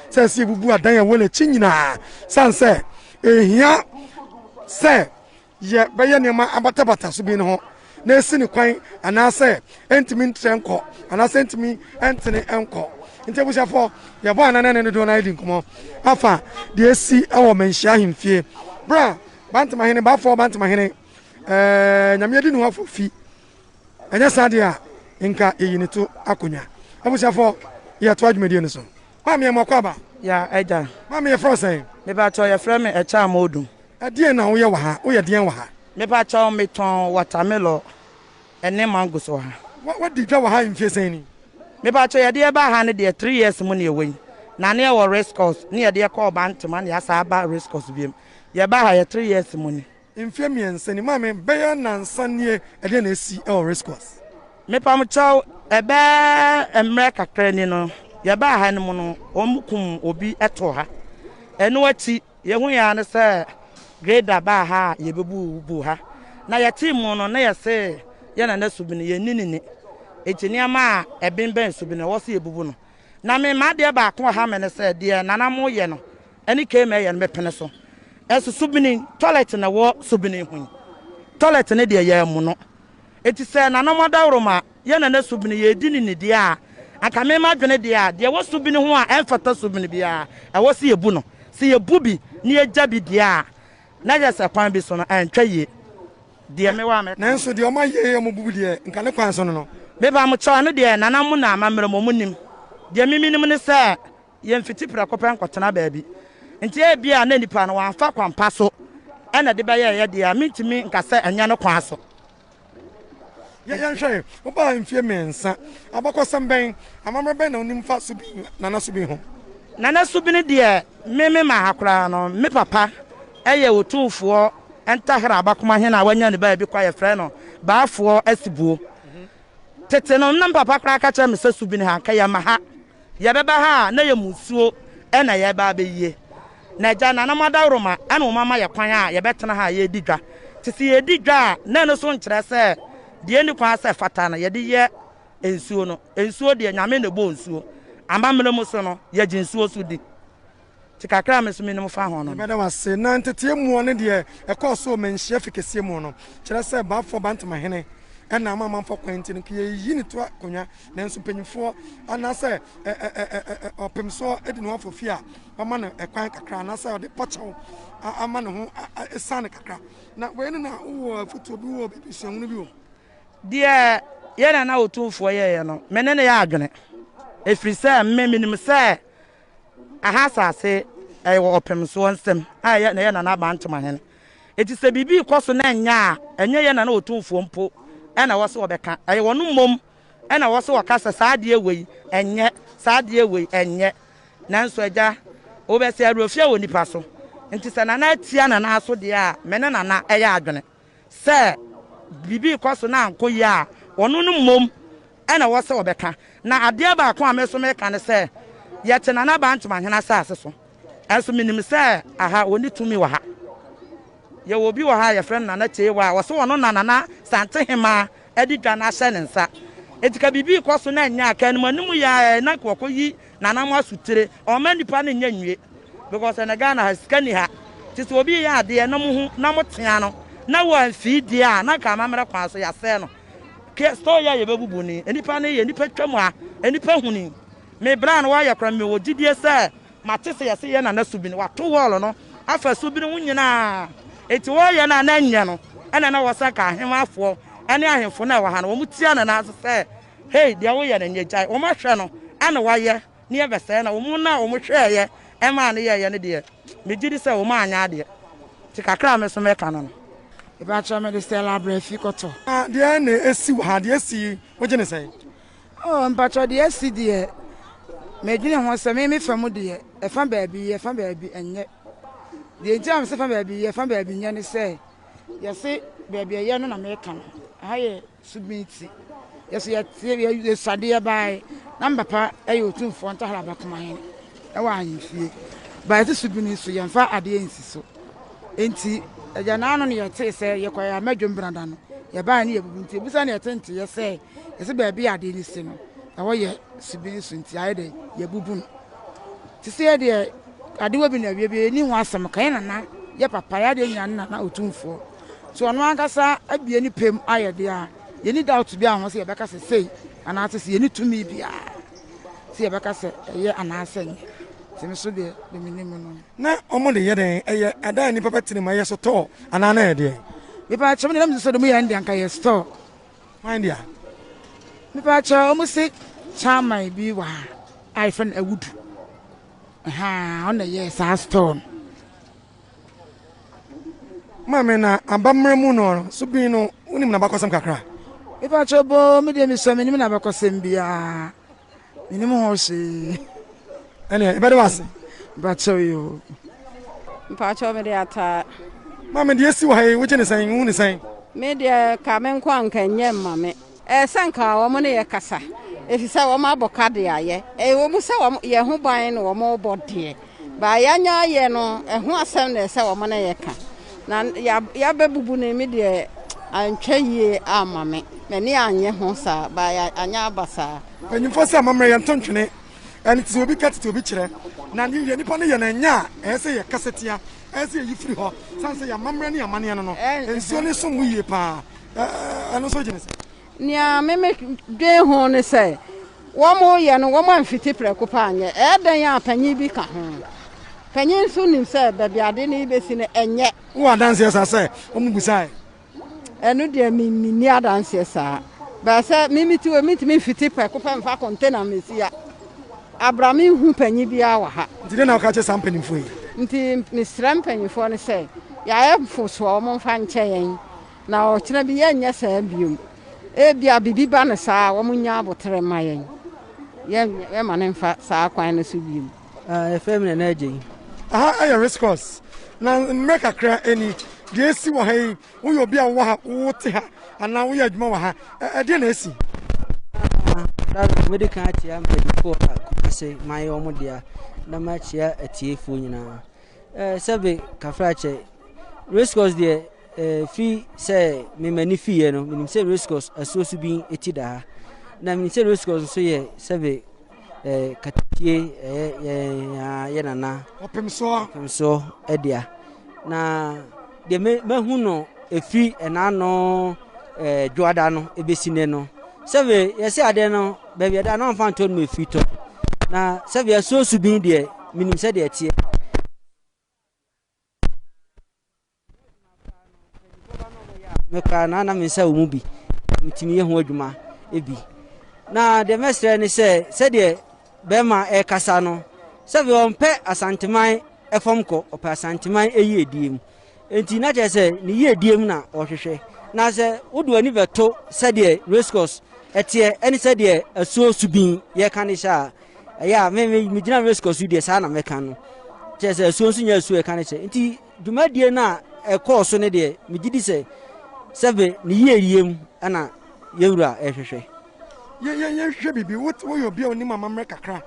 se si bubu adan ya wole chinyina sanse ehia se ye beye ne ma abatabata so bi ne ho na esi ni kwan anase entimi ntrenko anase entimi entene enko nte bushafo ye bo anana ne do na edi nkomo afa de esi awo menhia himfie bra bantama hene ba fo bantama hene nyame edi no afo fi enya sade a nka eyini to akonya abushafo ye to adwumedie ne so ma me mo kwaba ya eja ma me fro sen me ba cho ye frɛ me echa amodu adie na wo ye wa ha wo ye den wa ha me ba cho me ton watermelon ene mango so ha what did wa ha himfie sen ni me ba cho ye de ba ha ne de 3 years mu ne ewe na ne wɔ race course ne yɛde kɔ Bantama ne yɛasa aba race course biem yɛba ha yɛ 3 years mu ni mfie miɛnsa ni maame bɛyɛ nansa nie ɛde na esi ɛwɔ race course mepam kyɛw ɛbɛ mmerɛ kakra ni no yɛba ha no mu no ɔmukum obi ɛto ha ɛno akyi yɛhu ya ne sɛ grader ba ha yɛbɛbu ha na yɛ team no na yɛsɛ yɛna na subini yɛninini etinyama a ɛbɛnbɛn subini wɔ se yɛbubu no na me ma de ba ko ha me ne sɛ de nana mo yɛ no ɛne kema yɛ no bɛpene so ɛso subini toilet na wɔ subini hu toilet ne de yɛ mu no eti sɛ nana mo dawroma yɛna na subini yɛdi ni de a aka me ma dwene de a de wɔ subini ho a ɛmfata subini bia ɛwɔ se yɛbu no se yɛbu bi ne yɛgya bi de a na yɛ sɛ kwan bi so no ɛntwa yie de me wa me nanso de ɔma yɛ mo bubu de nka ne kwan so no me ba mo chaw no de nana mo na amamre mo munim de miminim ne sɛ yɛ mfiti pra kɔpɛ nkɔtena baabi nti e bia na nipa no wanfa kwampa so ɛna de bɛyɛ yɛ de a mintimi nka sɛ ɛnya no kwan so yɛhwɛ wo ba mfie mensa abakɔsɛm bɛn amamre bɛn na onim fa subi nana subi ho nana subi ne de me ma hakora no me papa ɛyɛ otumfoɔ ɛntahra abakoma he na wanya ne ba bi kwa yɛ frɛ no baafoɔ asibuo tete no nam papa kra ka kyerɛ me sɛ subi ne ha ka yɛ ma ha yɛbɛba ha na yɛ musuo ɛna yɛba bɛyie na agya nana madawroma ɛna mama yɛ kwan a yɛbɛtena ha yɛdi dwa te sɛ yɛdi dwa a na no so nkyerɛ sɛ deɛ ni kwan sɛ fata na yɛde yɛ nsuo no nsuo deɛ nyame na bɔ nsuo amammerɛ mu so no yɛgye nsuo so di ti kakra me so menim fa ho no bɛda wase na ntetie mu ne deɛ ɛkɔ so manhyia fikesie mu no kyerɛ sɛ baafo Bantama hene ɛna amamfo kwanti no kiyɛ ne to akonya nanso panyimfoɔ anasɛ ɔpem so edi no afofi a ama no ɛkwan kakra anasɛ ɔde pɔkyɛw ama no ho esane kakra na wɛne na wo foto bi wo bi suahunu bi wo deɛ yɛna na otumfoɔ yɛyɛ no mene ne yɛ adwene efiri sɛ menim sɛ aha sase ɛwɔ ɔpem so nsɛm a yɛ na Bantama hene eti sɛ bibi kɔ so na nya a ɛnyɛ yɛ na otumfoɔ mpo ɛna wɔ so wɔbɛka ɛyɛ wɔn mom ɛna wɔ so wɔka sɛ saa deɛ wei ɛnyɛ saa deɛ wei ɛnyɛ nanso agya wobɛsɛ arofia wɔ nipa so nti sɛ nana atia nana aso deɛ a mene nana ɛyɛ adwene sɛ bibi kɔ so na ankɔ yi a wɔn no mom ɛna wɔ sɛ wɔbɛka na adeɛ baako a me so meka ne sɛ yɛte nana Bantama hene asase so ɛnso menim sɛ aha wɔni tumi wɔ ha yɛ wɔ bi wɔ ha yɛ frɛ nana tie wɔ a wɔso wɔn nana sante hema ɛdi dwa na ahyɛ ne nsa etika bibi kɔ so na nya aka no anim yɛ na kɔkɔ yi nana mo asutere ɔma nipa ne nya nwie because na Ghana ha sika ni ha ti so obi yɛ adeɛ na mo hu na mo tea no na wɔ mfidi a na ka mamre kwan so yɛsɛ no ke store yɛ bɛbubu ni nipa ne yɛ nipa twam a nipa huni me bra no wɔ yɛ kra me wɔ gidie sɛ mate sɛ yɛsɛ yɛ nana subi no wato wall no afa subi no nyinaa eti wo yɛ na na nya no ɛna na wɔsa ka ahemafoɔ ɛne ahemfo na ɛwɔ ha no wɔn tia na na sɛ hey deɛ wo yɛ na nyagya wɔn ahwɛ no ɛna wɔyɛ ne yɛ bɛsɛ na wɔn na wɔn hwɛ yɛ ɛma ne yɛ ne deɛ me gidi sɛ wɔn anya deɛ ti kakra me so mɛka no eba kyerɛ me de Stella Brefi kɔtɔ deɛ na esi ha deɛ esi wo gye ne sɛ oh mpatɔ deɛ esi deɛ me dwene ho sɛ me fam deɛ ɛfa baabi ɛnyɛ deɛ nti am sɛ fa baabi nyɛ ne sɛ yɛse baabi ɛyɛ no na meka no aha yɛ submiti yɛse yɛ sadeɛ bae na mbapa ɛyɛ otumfoɔ ntahara bakoma hene ɛwɔ ahemfie bae te subini so yɛmfa adeɛ nsi so enti agya naano no yɛte sɛ yɛkɔyɛ amadwom brada no yɛbae ne yɛbubu nti ebusa ne yɛte nte yɛ sɛ yɛse baabi adeɛ ne si no ɛwɔ yɛ subini so nti ayɛ dɛ yɛbubu no te sɛ yɛdeɛ adewa bi na wie ni ho asɛm kan nana yɛ papa ya de nya nana otumfoɔ so ɔno ankasa abie ni pem ayɛ de a yɛni doubt bi a ho sɛ yɛbɛka sɛ sei anaasɛ sɛ yɛni tumi bi a sɛ yɛbɛka sɛ ɛyɛ anaasɛ nyɛ sɛ me so de menim no na ɔmo de yɛ den ɛyɛ adan nipa bɛtene ma yɛ so tɔ anaa na yɛ deɛ mepa kyerɛ me nam sɛ de mu yɛ ndi anka yɛ store wan dia mepa kyerɛ ɔmo se chairman bi wa ai fɛn awudu ona ye sa stone mama na abamre mu no so bi no unim na bakosam kakra e ba chobo me de mi so me nim na bakosam bia minim ho se ene ebe de wase bacho yo mpacho me de ata mama de esi wa he wo ne san hu ne san me de ka me nkwa nka nye mame sanka wo mo ne ye kasa efisa wo ma boka de aye wo mu se wo ye ho ban no wo mo bode ba ya nya ye no ho asem na se wo mo ne ye ka na ya bebubu ne me de antwa yie amame me ne anye ho sa ba ya anya abasa panyimfo se amamre ye ntontwene ani ti obi kati ti obi kire na ni ye nipa ne ye na nya se ye kasetia se ye firi ho sanse ya amamre ne amane no ensuo ne so mu yie pa ano so jene se nia meme dwe ho ne se wo mo ye no wo mo amfiti preko pa anye dan ya panyi bi ka ho panyi so nim se baby ade ne besi ne enye wo dance esa se o mu busai enu de mi ni adanse esa ba se mimi ti o mi fiti preko pa mfa container mesia abrami hu panyi bi awa ha nti na ka che sam panimfo yi nti mi sram panyifo ne se ya efo o mo mfa nche yen na o kina bi ye nya sa biom bia bibi ba ne saa wo munya abotre mayen ye ma ne mfa saa kwan ne so biom FM na agye aha ayo Riscos na make akra eni de esi wo ha wo yo bia wo ha wo te ha ana wo ya adwuma wo ha de na esi medical ati am pedifo akose my omodia na machia atiefo nyina sebe kafrache Riscos de free say me mani fie no minim say Riscos asoso bi etida na minim say Riscos so ye sebe katie ye nana opemso edia na de me hu no efi enano dwada no ebesine no sebe ye say ade no ba bi ada no fanto no efi to na sebe asoso bi de minim say de tie meka na mensa wo mu bi mitimi ye ho adwuma ebi na de mestre ni se de be ma e kasa no se be on pe asanteman efom ko opa asanteman eyi ediem enti na je se ni ye ediem na ohwehwe na se wodo ani beto se de Riscos etie eni se de asuo subin ye kan sha ya me gina Riscos de sa na meka no je se asuo nsunya asuo e kan che enti dwumadie na e course ne de me gidi se sebe ni yeriem ana yewura ehwehwe ye hwe bibi wo yo bia oni mama mre kakra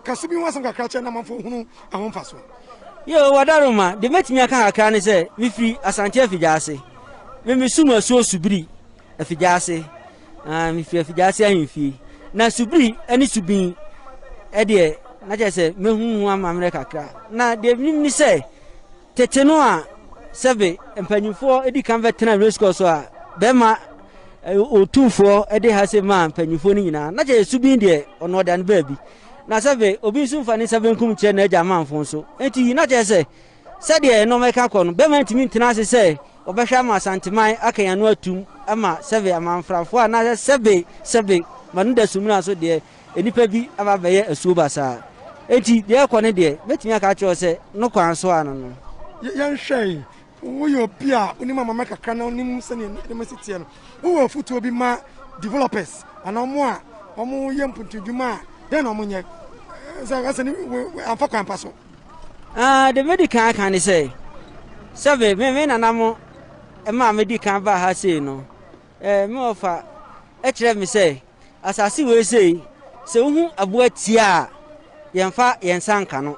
kasubi wasan kakra che na manfo hunu ahonfa so yo wadaroma de metimi aka kakra ne se mi firi asante afijase me sumu asuo subiri afijase mi firi afijase ahimfi na subiri ani subin de na je se mehu ama mre kakra na de ni se tete no a sebe empanyifo edi kan veteran Riscos so a bema otufo edi hase ma empanyifo ni nyina na je subin de ono dan baabi na sebe obi nsu fa ni sebe nkum che na aja manfo so enti na je se de no meka ko no bema ntimi ntina ase se obehwa ma santeman akan no atum ama sebe amanfrafo a na sebe manu da sumuna so de enipa bi ababeye asuo basa enti de ko ne de betimi aka che se no kwan so ano no yan hwei wo yo bia oni mama meka kana oni se ne demasitie no wo futu obi ma developers ana mo a omo yemputuduma den omo nye se ni amfa kan paso the medical can say sebe me na namo e ma medical ba ha sei no me ofa e kire me say asase we sei se hu aboa tia yemfa yensanka no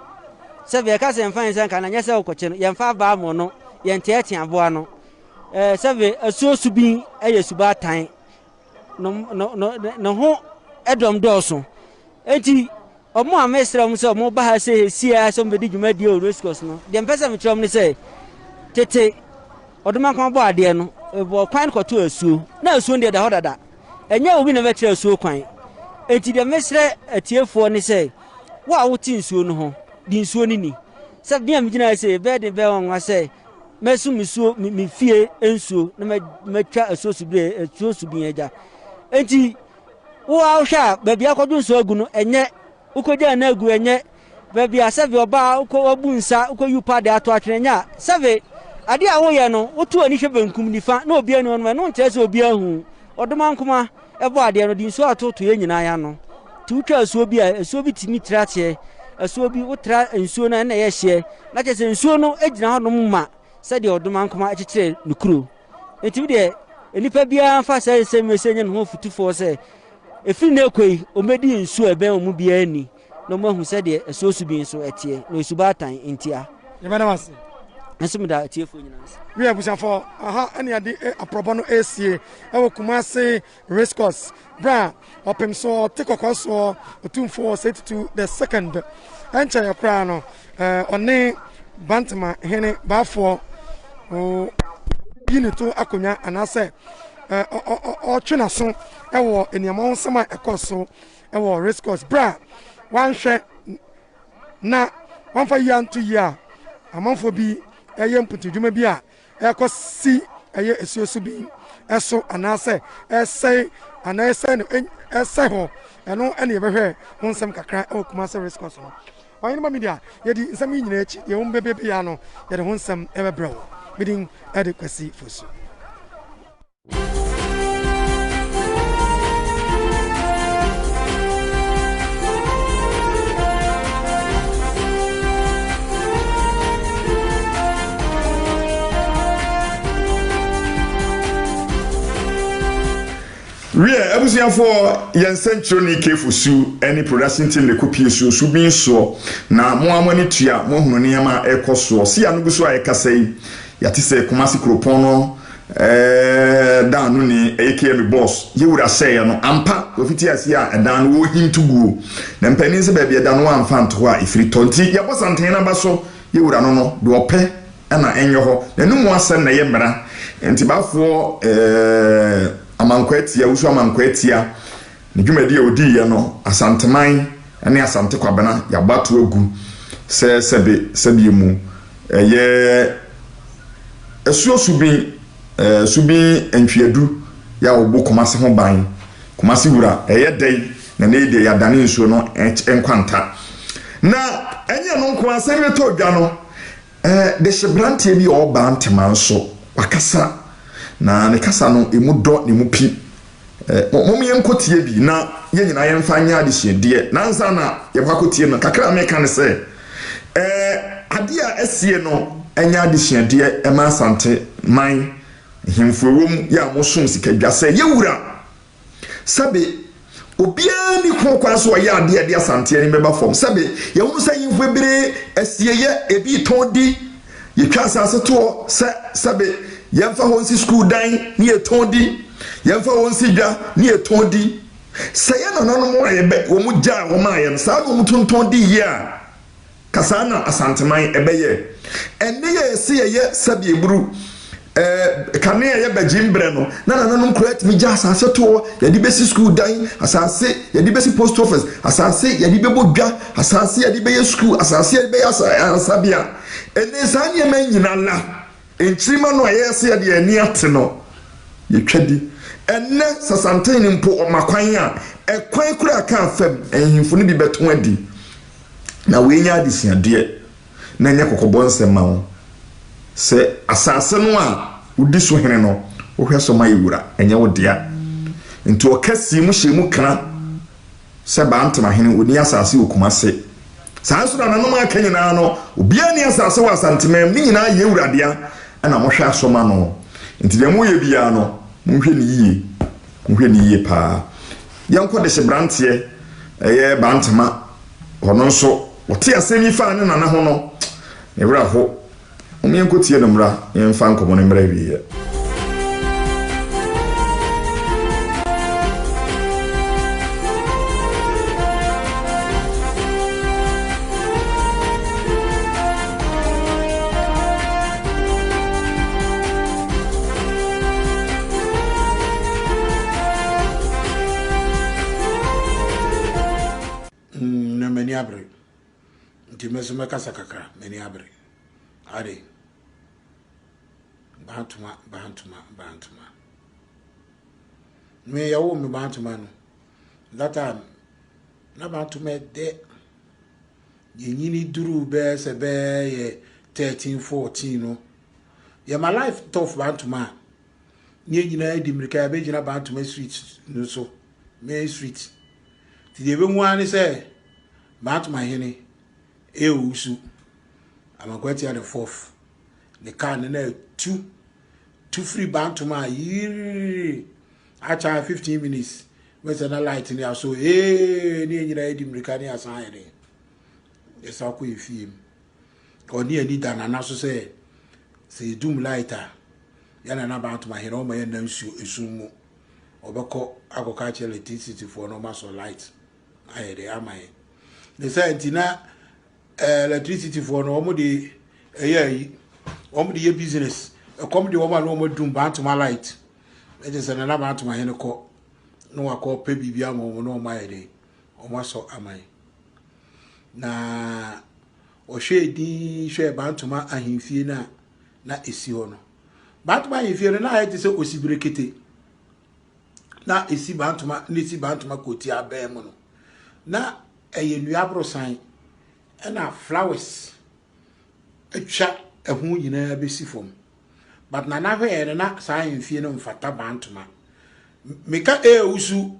sebe ka se yemfa yensanka na nyese okoche no yemfa ba mo no yente aboa no sebe asuo subin eye suba tan no ho edom doso enti omo amesra mu se omo ba ha se sia so mbedi dwumadi o Riscos no de mpesa me trom ne se tete oduma kan bo ade no bo kwan koto asuo na asuo de da hodada enya obi na metre asuo kwan enti de mesre atiefo ne se wa wuti nsuo no ho di nsuo ni se bia me gina se be de be won wa se mesu misuo mi fie ensuo na metwa asuo subire asuo subin eja enti wo ahwa ba bia kodu nsuo agu no enye ukoja na agu enye ba bia sebe oba ukobu nsa ukoyupa de ato atwenya sebe ade a wo ye no wotu ani hwe bankum nifa na obi anu no no nte se obi ahu odoma nkoma ebo ade no di nsuo atoto ye nyina ya no tu twa asuo bi a asuo bi timi trache asuo bi wotra nsuo na ye hye na che se nsuo no agina ho no ma se de odoma nkoma akekere nukuro enti de enipa bia fa se mesenye no ho futufo se efiri na ekoi omedi nsuo ebe omu bia ani no mahu se de asuo su bi nso etie no esuba atan entia ye bana wase nso da tiefo nyina we abusa for aha ene ade aprobo no esie e Kumasi race course bra opem so tekokoso otumfo set to the second encha yakra no one bantama hene bafo o yinito akonya anase o twena so e wo eniamo nsema ekoso e wo race course bra wan hwe na wan fa yantu ya amanfo bi eye mputudwuma bi a ekosi eye esuosu bi eso anase esai anase no esai ho eno ene yebehwe honsem kakra e Kumasi race course no oyin ma media yedi nsam nyina echi ye wo bebe ya no yede honsem ebebrɛ midin adequacy fosu Ebusia for yen central ni kefusu any production team le kopie su bin so na mo amani tua mo hunu ne ma ekoso si anu guso ayekasai yati se Kumasi Kropon no dan no ni AKM boss yewura say no ampa ofiti asia dan wo hintuguo na mpani se ba bia dan wo amfa nto a ifiri tonti yabo santen na baso yewura no do ope na enyo ho na numu asem na ye mra ntibafo amankwati ya usu amankwati ya ni dwumadi odi ye no asanteman ene asante kwabena ya batu agu sebe mu ye esuo subi entwiadu ya obo Kumasi ho ban Kumasi wura eye dai na ide ya dane nsuo no enkwanta na enye no nko asem to dwa no de shebrante bi o ba ntema nso wakasa na ne kasa no emudo ne mupi momi enkotie bi na ye nyina ye mfa nya de hyedie na nsa na ye kwakotie no kakra me kan se ade a esie no enya de hyedie e ma asante man himfuwom ya mosom sikadwase ye wura sabe obia ni kokwa so ya ade asante ni meba fom sabe ye hunu sa yimfu bere esie ye ebi tondi ye twa asase to sabe yemfa honsi school dan ni etondi yemfa honsi dwa ni etondi seye no mo ayebe wo mu ja wo ma ye sa wo mu tontondi ya kasana asanteman ebeye enne ye se ye sabe eburu kane ye bagimbre no na create mi ja asase to ye di besi school dan asase ye di besi post office asase ye di bebo dwa asase ye di beye school asase ye be asabia enne sanye men nyina la enchirima no ayese ya de ani ate no yetwadi enne sasanten mpo omakwan a ekwan kura ka fam ehimfo no bi beton adi na wenya adisiade na nya kokobonse ma wo se asase no a udi so hene no wo hweso mayewura enye wo dia nti okasi mu hyemu kana se ba antema hene oni asase wo Kumasi sanso na nanom akanyina no obia ni asase wo asantemam ni nyina yewura dia ana mo hwe asoma no nti de mo ye bia no mo hwe ni yie pa yanko de sebrante eye bantama hono nso wote asemi fa ne nana ho no ne wura ho o me yanko tie no mra yen fa nkomo ne mra wiye abre nti mesume kasa kakra meni abre ade bantuma me yawo me bantuma no that time na bantuma de yenyini duru be se be ye 13 14 no ye my life tough bantuma nye nyina edi mirika be gina bantuma street no so main street ti de be nwa say Bantuma hene usu amakwati the 4th the car na two free Bantuma yiri acha 15 minutes when the light in there so ni nyina edi mrika ni asan ede esa ko efiem oni ani dana na so say dum lighter yana na Bantuma hene o ma ya na nsumu obeko akoka che electricity for no maso light ayede amaye they say ntina electricity for no omudi omudi business e come the woman no modum Bantuma light e je say na Bantuma hene ko no akọ pe bibia mo no mayede o maso amaye na o hwedi hwe Bantuma ahemfie na esi ho no Bantuma ahemfie no na ayete se osibrekete na esi Bantuma koti abem no na eyenua brosan na flowers etwa ehu nyina besi fom but na hwe na saa ahemfie no mfata Bantuma meka usu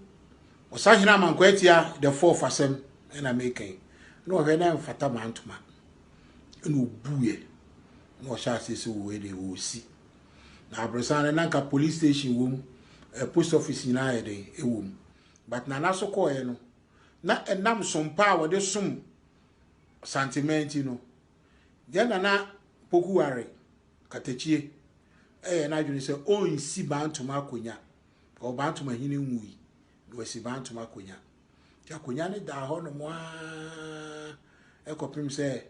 osahina mankwatia the 4th asem na making no hwe na mfata Bantuma no buye no sha sese we de osi na abrosan na nka police station wom post office na yede ewom but na naso ko no na enam sompa wo de som sentiment no de na pokuware katachie na adwene se o nsi Bantuma akonya o Bantuma hine nwui no si Bantuma akonya ya akonya ne da ho no mo a ekopim se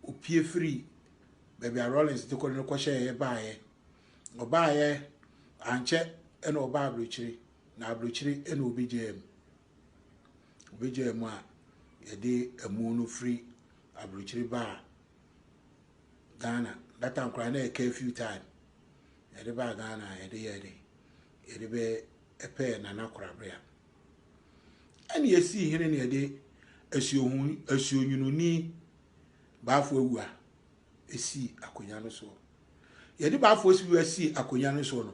opie free baby Rollins de ko ne ko hye baaye obaaye anche ena oba abrochiri na abrochiri ena obijem a yede emu no free abrochiri ba Ghana that time cry na few time yede ba Ghana yede be epe na nakorabrea ani esi hene ne yede asuonyununi baafo awua esi akonya no so yede baafo esi akonya no so no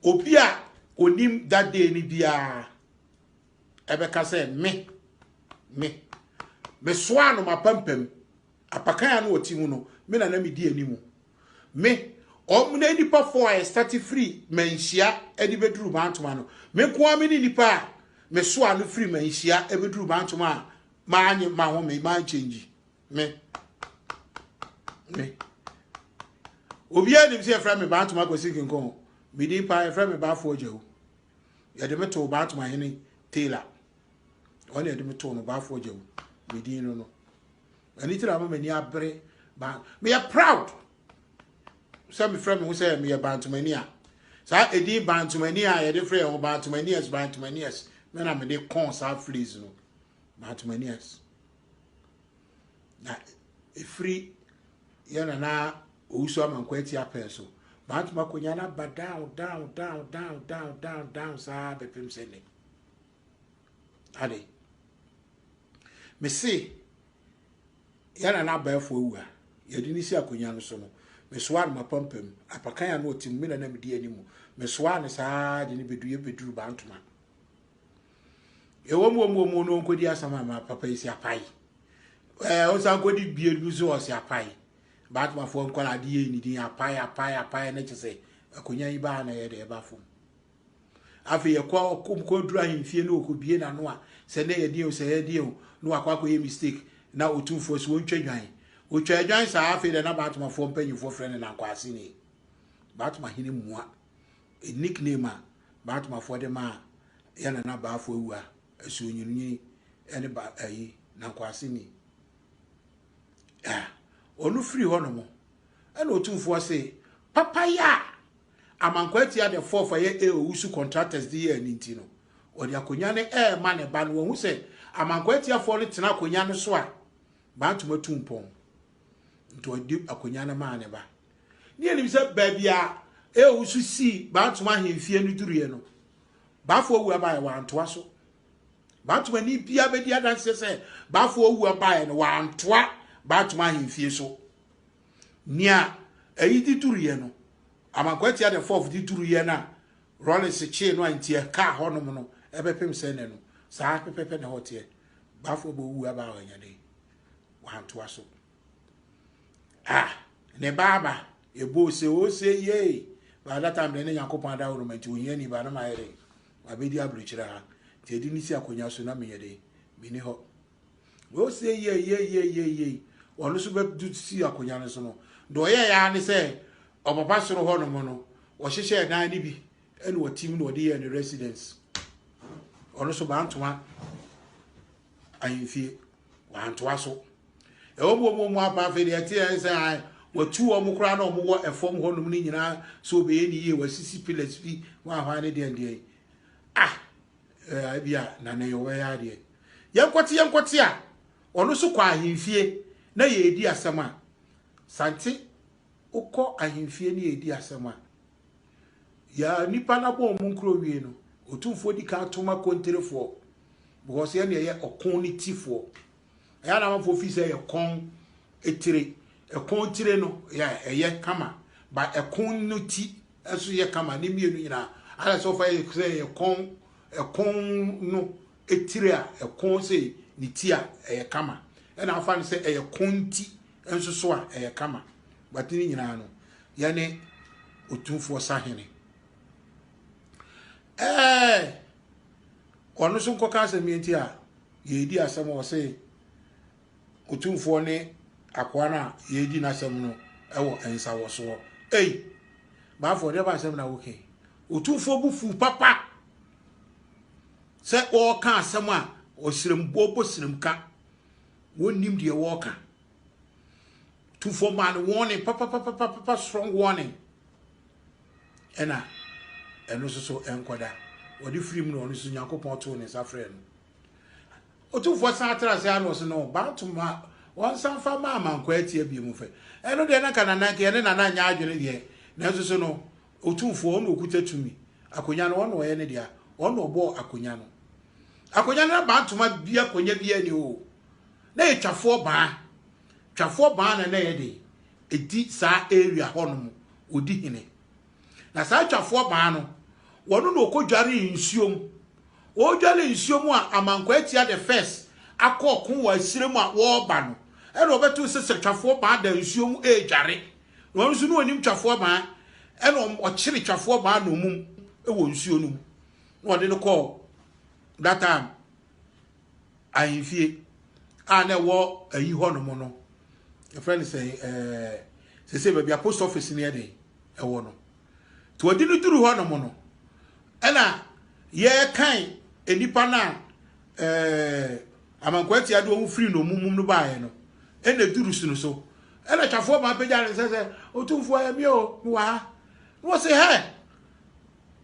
opia onim that day ni bia ebeka say me soa no mapampam apakan no oti mu no me na mi di animu me omna nipa for I start free menhia edi beduru Bantuma no me ko am ni nipa me soa no free menhia e beduru Bantuma ma anye ma ho me ma change me obia nim se fra me Bantuma ko sikin ko me di pa fra me ba fo jehu ya de meto Bantuma hene Taylor oni de meto no ba fo jehu me di no ani tira ma ni abre ba me are proud so me fra me who say me Bantuma ni a sa edi Bantuma ni a ye de fra o Bantuma ni me na me de con sa fleas no Bantuma ni na e free yana na ouso amankwati apenso Bantuma konya na ba down sa bepem sene ade me see yana na ba efo wu a yedi ni si akonya no so no me soa no mapampam apakan ya no otim me na me di animu me soa ne sa de ni beduru Bantuma ewo mo no nkodi asama ma papa isi apai o sa nkodi bie du so o si apai Bantuma fo nkola de ni din apai na chese akonya yi ba na ye de ba fo afi ye kwa ko dura himfie na okobie na no a se na ye di o se ye di o no akwa ye mistake na otufo so wontwa dwan sa afi de na Bantuma fo mpanyifo frene na kwase ni Bantuma hine mua a nickname a Bantuma fo de ma yana na ba fo wu a asuonyunyi ene ba ayi na kwase ni onu free hono mo ene otufo se papaya amankwati ya the 4 for ye usu contractors di ye ninti no odi akonya ne ma ne ba no wo se amankwati ya for tena akonya no so a Bantuma tumpon nto odi akonya ne ma ne ba ni enim se ba bia usu si Bantuma hemfie no duruye no ba fo wu aba wa antoa so Bantuma ni bia be dia dan se ba fo wu aba no wa antoa Bantuma hemfie so nia di duruye no amankwati ya the 4th di duruye na Rollins che no antie ka honom no ebepem se ne no saa pepepe na hote bafo bo wu aba wa nyane wa to aso ne baba e bo se o se ye ba that time ne yakopon da wo menti onye ni ba na ma yere wa be di abruchira ha ti edi ni si akonya so na me yede mi ni ho o se ye onu so be du si akonya no so no do ye ya ni se obaba soro ho no mo no wo hihye dan ni bi ene wo team no de ye ni residence onu so ba ntoma ayinfie wa ntoa so e obo mo apa fe de tie se ai watu o mo kra na o mo wo efom ho no ni nyina so be ni ye wasisi pillars bi wa ha ne de bia na ne yo we ya de yenkwoti a onu so kwa ahimfie na ye edi asem a santi ukọ ahimfie ni edi asem a ya nipa na bo mu nkro wie no otumfo di ka toma kontrefo because ye na ye okon ni tifo ya na mafo fi say ye kon etire ekon tire no ya eye kama ba ekon no ti eso ye kama ni mienu nyina ala so fa ye say ye kon ekon no etire a ekon say ni ti a eye kama e na afa ni say eye kon ti enso so a eye kama but ni nyina no ya ne otumfo sahene onu so nkoka asemi enti a ye di asem o say otumfo ne akwana ye di na asem no ewo ensa wo so ba for de ba asem na woke otumfo bufu papa se o ka asem a o sirem bobo sirem ka wonim de wo ka tumfo man warning papa strong warning ena eno so enkoda odi free no no so yakopon to ne safre no otumfo san atra se ano so no bantuma won san fa ma amankwa atie bi mu fe eno de na kana na ke ne na nya adwene de na so no otumfo on okuta tumi akonya no won wo ye ne dia won obo akonya no na bantuma bia akonya bia ni o na ye twafo ba na ye de edi sa area honom odi hine na sa twafo ba no wono no kodware nsuom o dware nsuom a amankwa atia the first akọ wa sirem a wo ba no e ro betu se twafo ba da nsuom e dware no nsu no onim twafo ba e no o kire twafo ba no mum e wo nsuo no no de no call that time ahimfie na wo ayi ho no mo no a friend say se be post office ne de e wo no to odi no duru ho no mo no ena ye kan enipa na amankwati ade o free no mumum no baaye no ena duru sunu so ena twafo ma peja ne se otumfo ya mi o wa no say hey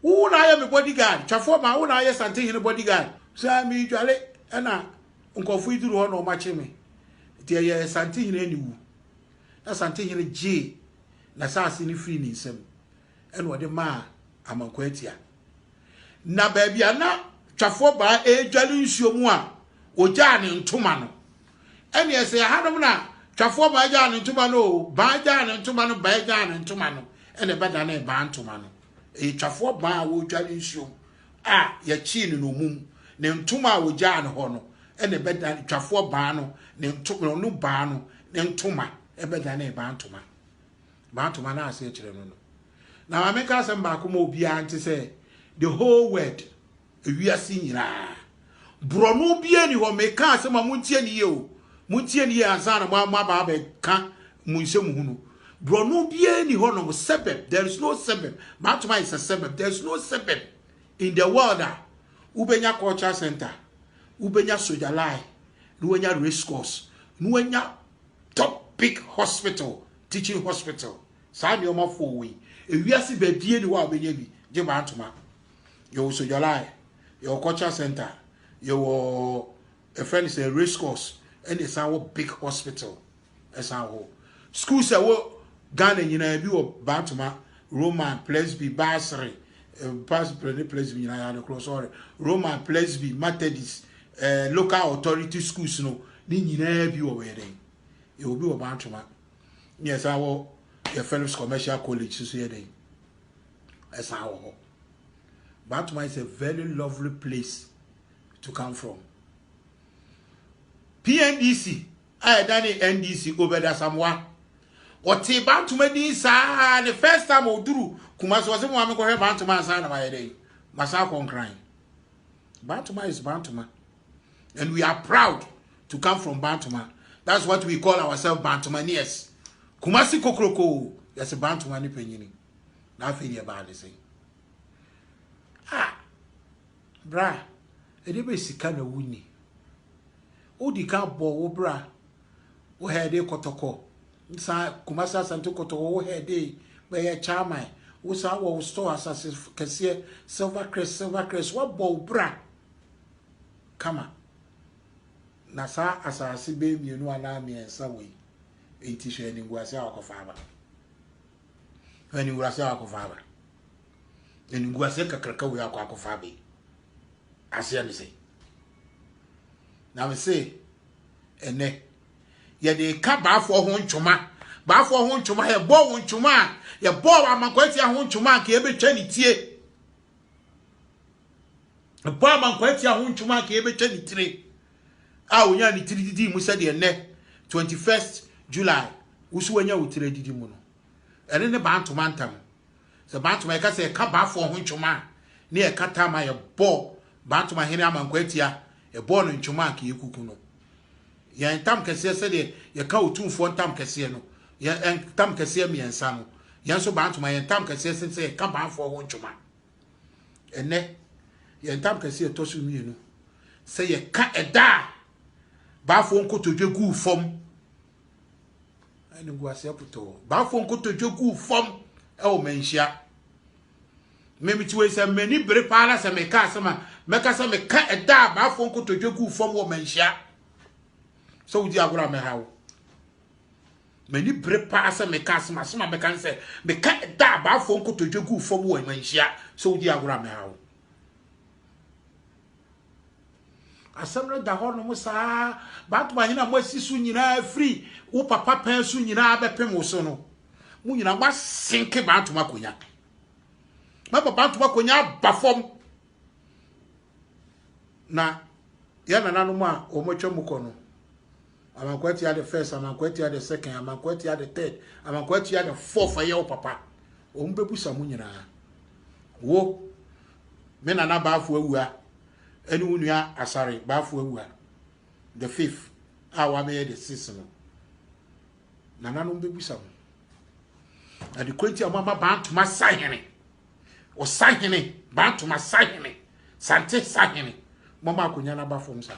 wo na ya me bodyguard twafo ma wo na ya sante hine bodyguard sa mi dwale ena nkofo iduru ho no ma cheme tie ye sante hine aniwu na sante hine je na saase ni free ni nsem ena ode ma amankwati na baby ana twafo ba edwale nsuomu a oja ne ntoma no ene ese hanom na twafo ba ja ne ntoma no ba ja ne ntoma no ba ja ne ntoma no ene beda na ba ntoma no twafo ba wo dwale nsuom a ya chi ne no mum ne ntoma a oja ne ho no ene beda twafo ba no ne ntoma no ba no ne ntoma e beda na ba ntoma na ase kire no na ma meka asem ba ko mo obi ante se the whole world we are seeing brono bia ni ho meka asema muntie ni ye o muntie ni ye ansana mo ba ka munsem hunu brono bia ni ho no sebeb there is no sebeb matuma is a sebeb there is no sebeb in the world ubenya culture center ubenya soldier line nuwenya race course nuwenya top big hospital teaching hospital sa ni o ma fo we ewiase ba bia ni wa obenya bi je ba antuma yo soldier line your culture center your a friend is a race course and it's our big hospital as our schools are Ghana nyina bi wo Bantuma Roman Presby Basri Presby nyina cross sorry Roman Presby Methodist local authority schools no ni nyina bi wo were e obi wo Bantuma yes our your Phillips Commercial College so here dey as our Bantuma is a very lovely place to come from. PNDC, I done NDC Obeda Samwa. What Bantuma Disa, the first time I do, Kumas was a woman called Bantuma Sana by a day. Masako crying. Bantuma is Bantuma. And we are proud to come from Bantuma. That's what we call ourselves Bantumanians. Kumasi Kokroko, that's a Bantumani penny. Nothing about the same. Ah, bra, a debe sikana wuni. O di ka bo bra. O hede kotoko. Nsa Kumasa santo kotoko o hede be chairman. O sa wo store asase kese Silver Crest what bo bra. Kama. Na sa asase be mienu ana me ensa we. Enti hwe ni ngwase akofa aba. Hwe ni ngwase akofa aba. Eni ngwase kakraka we akofa aba. Asia ni say. Na me say ene ye de ka ba afo ho ntwoma ba afo ho ntwoma ye bo ho ntwoma ye bo amakwati ho ntwoma ka ye betwa ni tie bo amakwati ho ntwoma ka ye betwa ni tire a onya ni tire didi mu se de ene 21st July usu wanya utire didi mu no ene ne ba ntwoma ntam se ba ntwoma ka se ka ba afo ho ntwoma ne ye kata ma ye bo ba ntwoma hene amakwati e bo no ntwoma ka ye kuku no ya ntam kese se de ye ka otumfo ntam kese no ya ntam kese miensa no ya so ba ntoma ye ntam kese se ka ba afo ho ntwoma ene ye ntam kese to so mienu se ye ka eda ba afo nkotodwe gu fom ani gu ase puto ba afo nkotodwe gu fom e o menhia memiti we se mani bere paala se me ka asema me ka se me ka eda ba afo nkotodwe gu fom o menhia so udi agora me hawo mani bre pa asa me ka asema asema me kan se me ka da ba fo nkotodwe gu fom wo manhia so udi agora me hawo asamra da ho no musa ba to ba hina mo asisu nyina free wo papa pan su nyina be pem wo so no mu nyina ba sinke ba to makonya ma papa to makonya ba fom na ya na nanu ma o mo twam ko no Amakweti had the first, Amakweti had the second, Amakweti had the third, Amakweti had the fourth for your papa. Ombebu samunyina. Wo mena na bafu ewua. Enu unua asare bafu ewua. The fifth. Awa me the sixth no. Nana no mbebu samu. Na the kwenti amama bantu masahene. O sahene bantu masahene. Sante sahene. Mama akunya na bafu msa.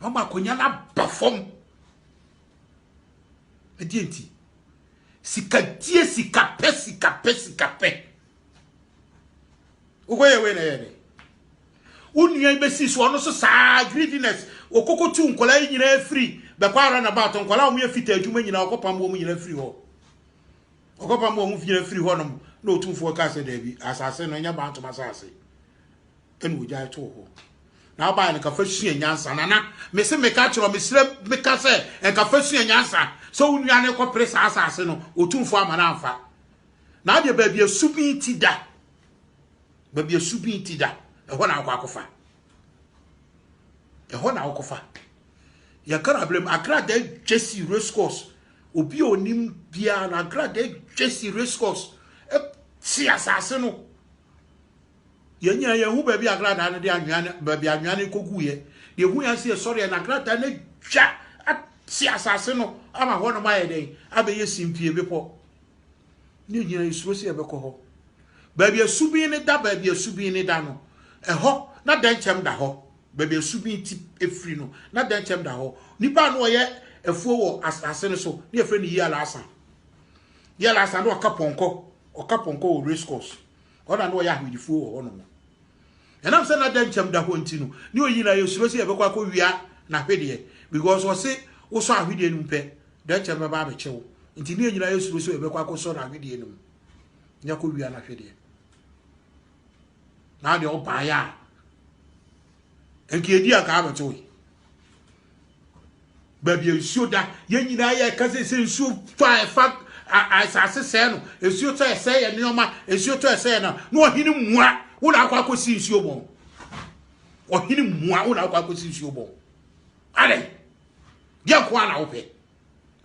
Mama konya na bafom edienti sikadie sikape ugoye we na yede unia ibesi so no so sa greediness okokotu nkola nyina free be kwara na bato nkola omu afita adwuma nyina okopam omu nyina free ho okopam omu nyina free ho no na otumfo ka se da bi asase no nya banto masase enu ujai to ho na ba en ka fasu nyansa nana me se me ka chiro me sire me ka se en ka fasu nyansa so unua ne ko presa asase no otumfo amana afa na de ba bia subi ti da ba bia subi ti da e ho na akwakofa e ho na akofa ya kara blem akra de Jesse Rescos obi onim bia na akra de Jesse Rescos e si asase no yenya ye hu ba bi akra da ne de anwan ba bi anwan kogu ye de hu ya se sorry na akra da ne twa si asase no ama ho no ma ye den abe simpie bepo ni nyina isuo se ebeko ho ba bi asubi ne da ba bi asubi ne da no e ho na dan chem da ho ba bi asubi ti efri no na dan chem da ho nipa no ye efuo wo asase no so ne efre ni yala asan no okaponko o Rescos ona no ya hwidifuo wo no enam se na dan chem da ho ntino ni oyina ye isuo se ebeko akowia na hwede because we say wo so ahwede nu mpe dan chem ba ba chewo nti ni oyina ye isuo se ebeko akoso na ahwede nu nya ko wia na hwede na de oba ya enki edi aka abeto yi baby isuo da ye nyina ye kase se isuo fa asase se no isuo to ese ye neoma isuo to ese na no ohini mua Una akwa si nsuo bon. Ohini mua una akwa si nsuo bon. Ale. Dia kwa na ope.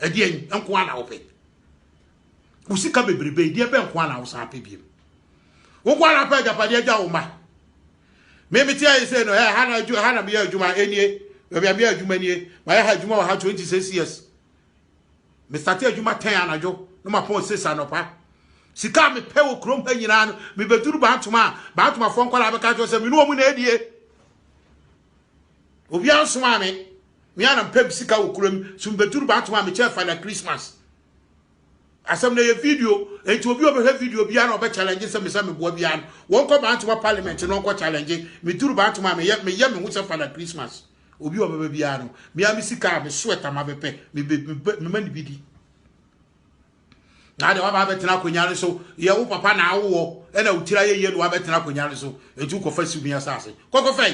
Edi enko na ope. Usika bebrebe dia be enko na usa apebiem. Wo kwa na pa japade agya wo ma. Me tia yi say no hana me adwuma enie. We bia me adwuma nie. Ma ya adwuma wa ha 26 years. Me start adwuma 10 anajo. No ma pon 6 anopa. Sika me pe wo krom ha nyina no me beduru ba fon kwala abeka jo se me no mu na edie. Obi anso ma me ana mpem sika wo krom so me beduru ba atuma me che Father Christmas. Asem na ye video enti obi obehwe video bia na obe challenge se me boa bia no won ko ba atuma parliament no ko challenge me duru ba atuma me ye me hu se Father Christmas obi obebe bia no me am sika me sweater ma bepe me mani bidi na de wa ba betena konya so ye wo papa na awo e na utira ye no wa betena konya so enti ko fa subia sase kokofa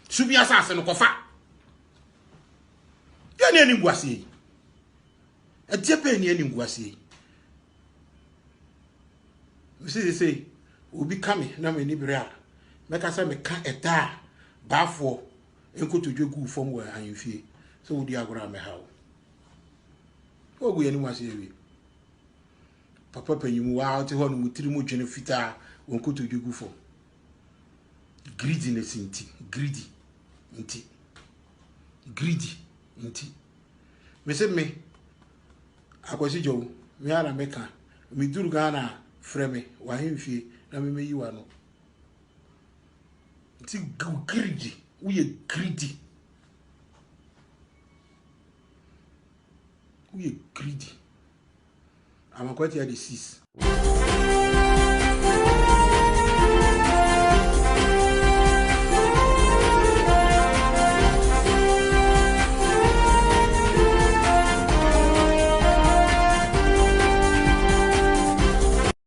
subia sase no kofa ye ne ni ngwase Etepe ni eni ngwase. Misi say obi kame na me ni brea. Meka say me ka eta bafo enkoto dwegu fom wa anfie. So wodi agora me hawo. Ogu ye ni ngwase wi. Papa panyimu wa ate ho no mutiri mu dwene fita enkoto dwegu fom. Greediness inti, greedy inti. Me say me akwasi jo me ara meka me duru Ghana freme wa hemfie na me meyi wa no ti greedy we greedy amakwati ya the 6